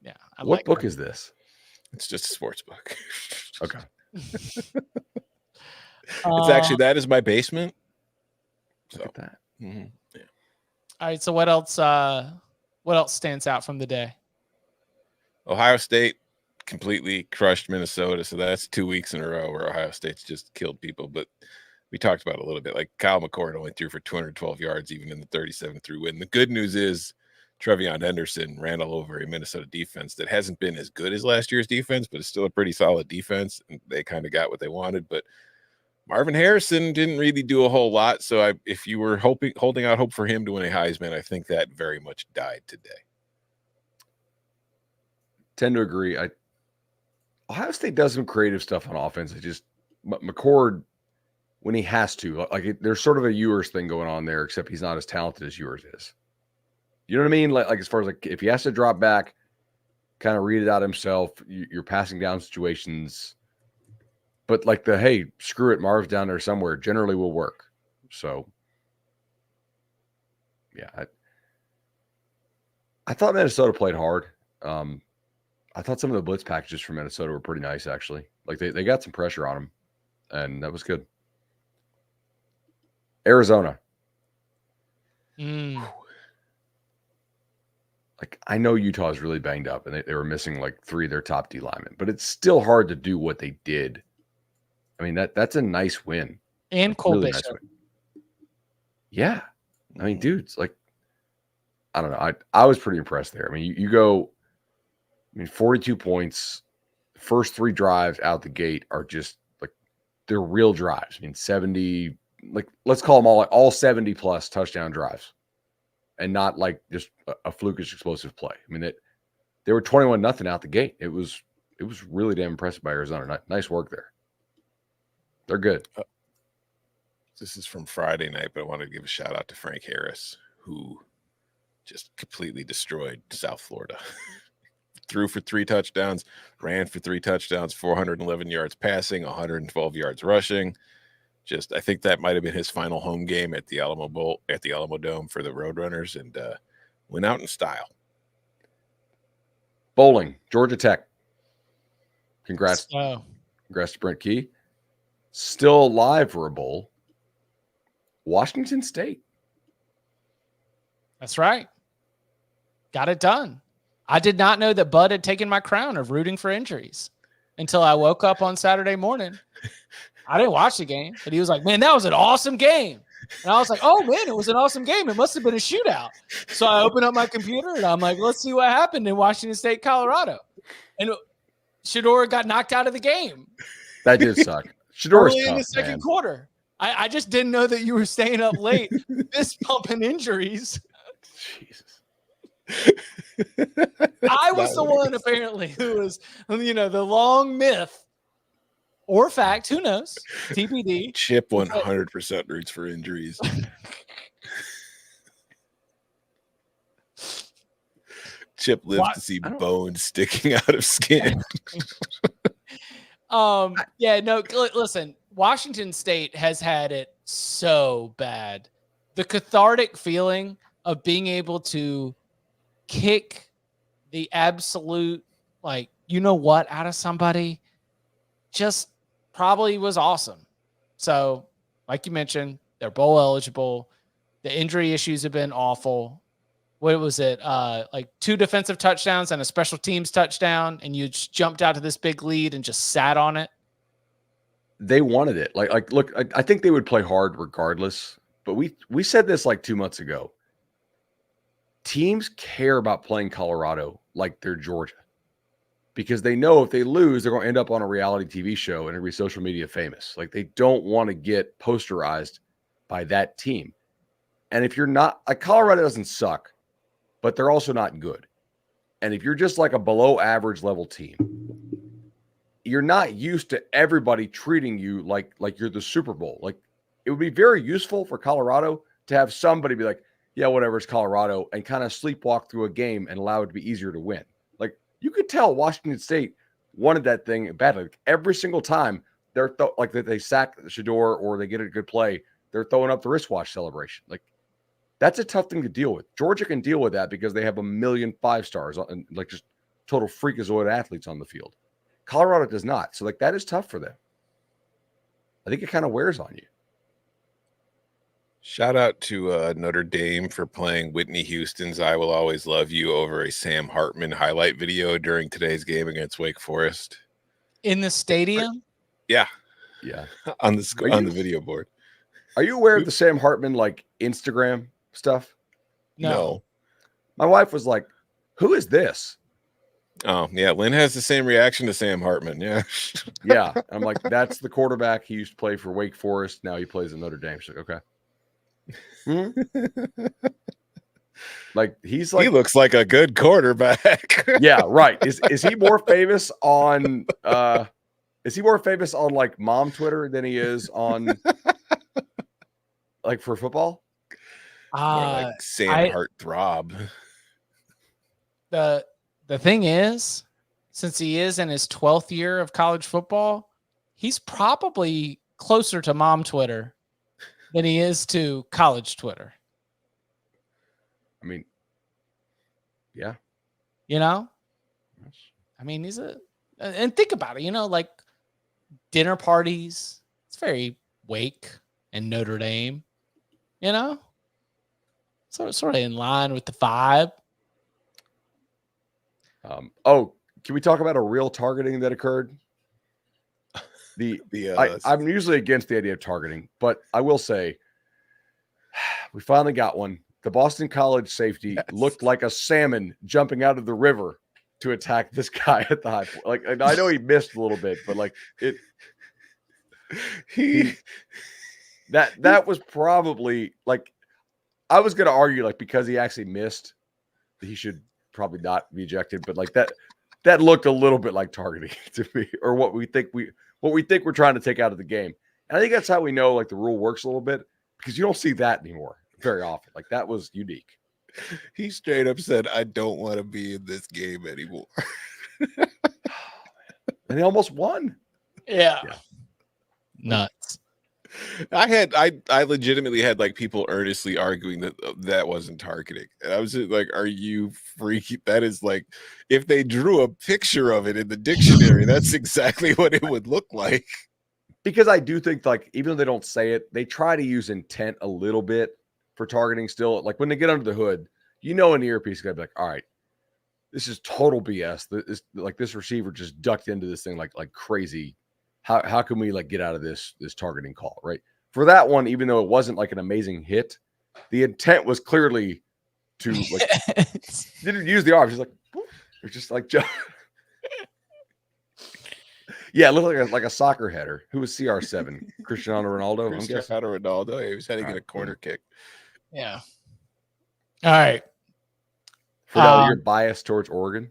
A: Yeah.
C: What book is this?
B: It's just a sports book.
C: Okay.
B: It's actually, that is my basement. So
C: Look at that.
B: Yeah.
A: All right. So what else stands out from the day?
B: Ohio State completely crushed Minnesota. So that's 2 weeks in a row where Ohio State's just killed people. But we talked about it a little bit. Like Kyle McCord only threw for 212 yards, even in the 37-3 win. The good news is Trevion Henderson ran all over a Minnesota defense that hasn't been as good as last year's defense, but it's still a pretty solid defense. And they kind of got what they wanted. But Marvin Harrison didn't really do a whole lot. So if you were holding out hope for him to win a Heisman, I think that very much died today.
C: Tend to agree. Ohio State does some creative stuff on offense. It just McCord, when he has to, like there's sort of a Ewers thing going on there, except he's not as talented as Ewers is. You know what I mean? Like as far as like if he has to drop back, kind of read it out himself, you're passing down situations. But like hey, screw it, Marv's down there somewhere, generally will work. So, yeah, I thought Minnesota played hard. I thought some of the blitz packages for Minnesota were pretty nice, actually. Like they got some pressure on them. and that was good. Arizona. Like, I know Utah is really banged up, and they were missing like 3 of their top D linemen, but it's still hard to do what they did. I mean, that's a nice win.
A: And Cole
C: Really
A: Bishop.
C: nice win. Yeah. I mean, dudes, like, I don't know. I was pretty impressed there. I mean, you go, 42 points. First 3 drives out the gate are just like, they're real drives. I mean, 70, like, let's call them all 70 plus touchdown drives, and not like just a flukish explosive play. I mean, they were 21-0 out the gate. It was really damn impressive by Arizona. Nice work there. They're good.
B: This is from Friday night, but I wanted to give a shout out to Frank Harris, who just completely destroyed South Florida. Threw for 3 touchdowns, ran for 3 touchdowns, 411 yards passing, 112 yards rushing. I think that might have been his final home game at the Alamo Dome for the Roadrunners, and went out in style.
C: Bowling, Georgia Tech. Congrats.
A: Oh.
C: Congrats to Brent Key. Still alive for a bowl. Washington State.
A: That's right. Got it done. I did not know that Bud had taken my crown of rooting for injuries until I woke up on Saturday morning. I didn't watch the game, but he was like, man, that was an awesome game. And I was like, oh, man, it was an awesome game. It must have been a shootout. So I opened up my computer, and I'm like, let's see what happened in Washington State, Colorado. And Shedeur got knocked out of the game.
C: That did suck. Shedeur's
A: early
C: tough,
A: in the second
C: man.
A: quarter. I just didn't know that you were staying up late, fist pumping injuries.
C: Jesus.
A: I was the one, apparently, who was, the long myth or fact, who knows, TBD.
B: Chip 100% roots for injuries. Chip lives to see bones sticking out of skin.
A: Listen, Washington State has had it so bad. The cathartic feeling of being able to kick the absolute, out of somebody just probably was awesome. So, like you mentioned, they're bowl eligible. The injury issues have been awful. What was it? 2 defensive touchdowns and a special teams touchdown, and you just jumped out to this big lead and just sat on it.
C: They wanted it. Look, I think they would play hard regardless. But we said this like 2 months ago. Teams care about playing Colorado like they're Georgia, because they know if they lose, they're going to end up on a reality TV show and it'll be social media famous. Like, they don't want to get posterized by that team. And if you're not, like, Colorado doesn't suck, but they're also not good. And if you're just like a below average level team, you're not used to everybody treating you like you're the Super Bowl. Like, it would be very useful for Colorado to have somebody be like, yeah, whatever, it's Colorado, and kind of sleepwalk through a game and allow it to be easier to win. Like, you could tell Washington State wanted that thing badly. Like, every single time they're they sack Shedeur or they get a good play, they're throwing up the wristwatch celebration. Like, that's a tough thing to deal with. Georgia can deal with that because they have 1 million 5-stars and like just total freakazoid athletes on the field. Colorado does not. So, like, that is tough for them. I think it kind of wears on you.
B: Shout out to Notre Dame for playing Whitney Houston's I Will Always Love You over a Sam Hartman highlight video during today's game against Wake Forest.
A: In the stadium?
B: Yeah.
C: Yeah.
B: On the video board.
C: Are you aware of the Sam Hartman, Instagram stuff?
A: No.
C: My wife was like, who is this?
B: Oh, yeah. Lynn has the same reaction to Sam Hartman. Yeah.
C: Yeah. I'm like, that's the quarterback. He used to play for Wake Forest. Now he plays at Notre Dame. She's like, okay. He
B: looks like a good quarterback.
C: Yeah, right. Is he more famous on mom Twitter than he is on for football?
B: More like Sam Heartthrob.
A: The thing is, since he is in his 12th year of college football, he's probably closer to mom Twitter than he is to college Twitter.
C: I mean, yeah.
A: I mean, and think about it, dinner parties, very Wake and Notre Dame, you know? Sort of in line with the vibe.
C: Can we talk about a real targeting that occurred? I'm usually against the idea of targeting, but I will say we finally got one. The Boston College safety looked like a salmon jumping out of the river to attack this guy at the high point. Like, and I know he missed a little bit, but like that was probably like, I was going to argue like because he actually missed, he should probably not be ejected, but like that looked a little bit like targeting to me, or what we think we're trying to take out of the game. And I think that's how we know like the rule works a little bit, because you don't see that anymore very often. Like that was unique.
B: He straight up said, "I don't want to be in this game anymore."
C: And they almost won.
A: Yeah. Nuts.
B: I legitimately had like people earnestly arguing that wasn't targeting. And I was just like, are you freaky? That is like, if they drew a picture of it in the dictionary, that's exactly what it would look like.
C: Because I do think like, even though they don't say it, they try to use intent a little bit for targeting still. Like when they get under the hood, in the earpiece, you gotta be like, all right, this is total BS. This receiver just ducked into this thing like crazy. How can we like get out of this targeting call, right? For that one, even though it wasn't like an amazing hit, the intent was clearly to like didn't use the arms. He's like, or just like yeah, it looked like a soccer header. Who was CR7? Cristiano Ronaldo.
B: Cristiano Ronaldo. He was heading in a corner kick.
A: Yeah. All right.
C: For now, you're biased towards Oregon.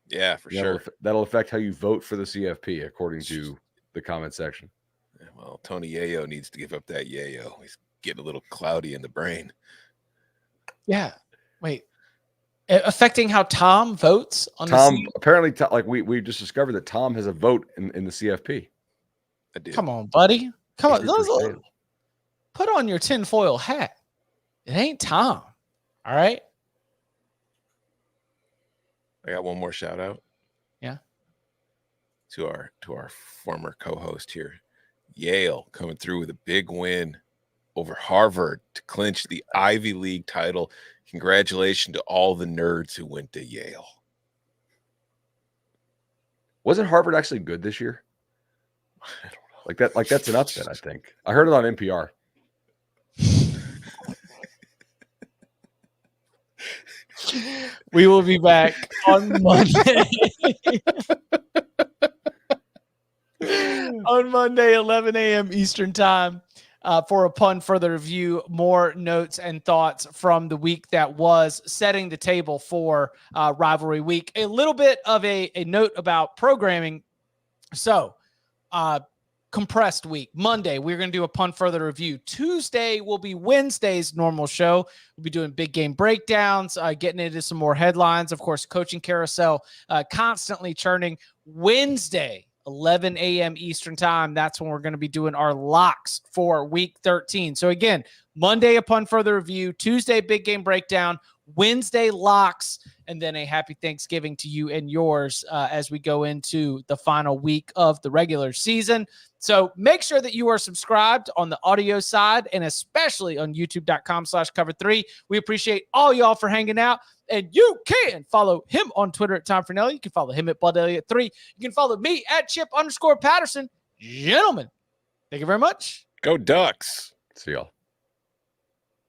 B: Yeah, for sure.
C: That'll affect how you vote for the CFP, according to the comment section.
B: Yeah, well, Tony Yayo needs to give up that yayo. He's getting a little cloudy in the brain.
A: Yeah. Wait. Affecting how Tom votes on
C: Tom, apparently, like we just discovered that Tom has a vote in the CFP.
B: I did.
A: Come on, buddy. Come on. Put on your tinfoil hat. It ain't Tom. All right.
B: I got one more shout out.
A: Yeah.
B: To our former co-host here. Yale coming through with a big win over Harvard to clinch the Ivy League title. Congratulations to all the nerds who went to Yale.
C: Wasn't Harvard actually good this year?
B: I don't know.
C: Like that's an upset, I think. I heard it on NPR.
A: We will be back on Monday. On Monday, 11 a.m. Eastern time, for Upon Further Review. More notes and thoughts from the week that was, setting the table for rivalry week. A little bit of a note about programming. So, compressed week. Monday, we're going to do Upon Further Review. Tuesday will be Wednesday's normal show. We'll be doing big game breakdowns, getting into some more headlines. Of course, coaching carousel, constantly churning. Wednesday, 11 a.m. Eastern time. That's when we're going to be doing our locks for week 13. So again, Monday, Upon Further Review. Tuesday, big game breakdown. Wednesday, locks. And then a happy Thanksgiving to you and yours as we go into the final week of the regular season. So make sure that you are subscribed on the audio side and especially on youtube.com/cover3. We appreciate all y'all for hanging out. And you can follow him on Twitter at Tom Fernelli. You can follow him at Bud Elliott 3. You can follow me at Chip_Patterson. Gentlemen, thank you very much.
B: Go Ducks.
C: See y'all.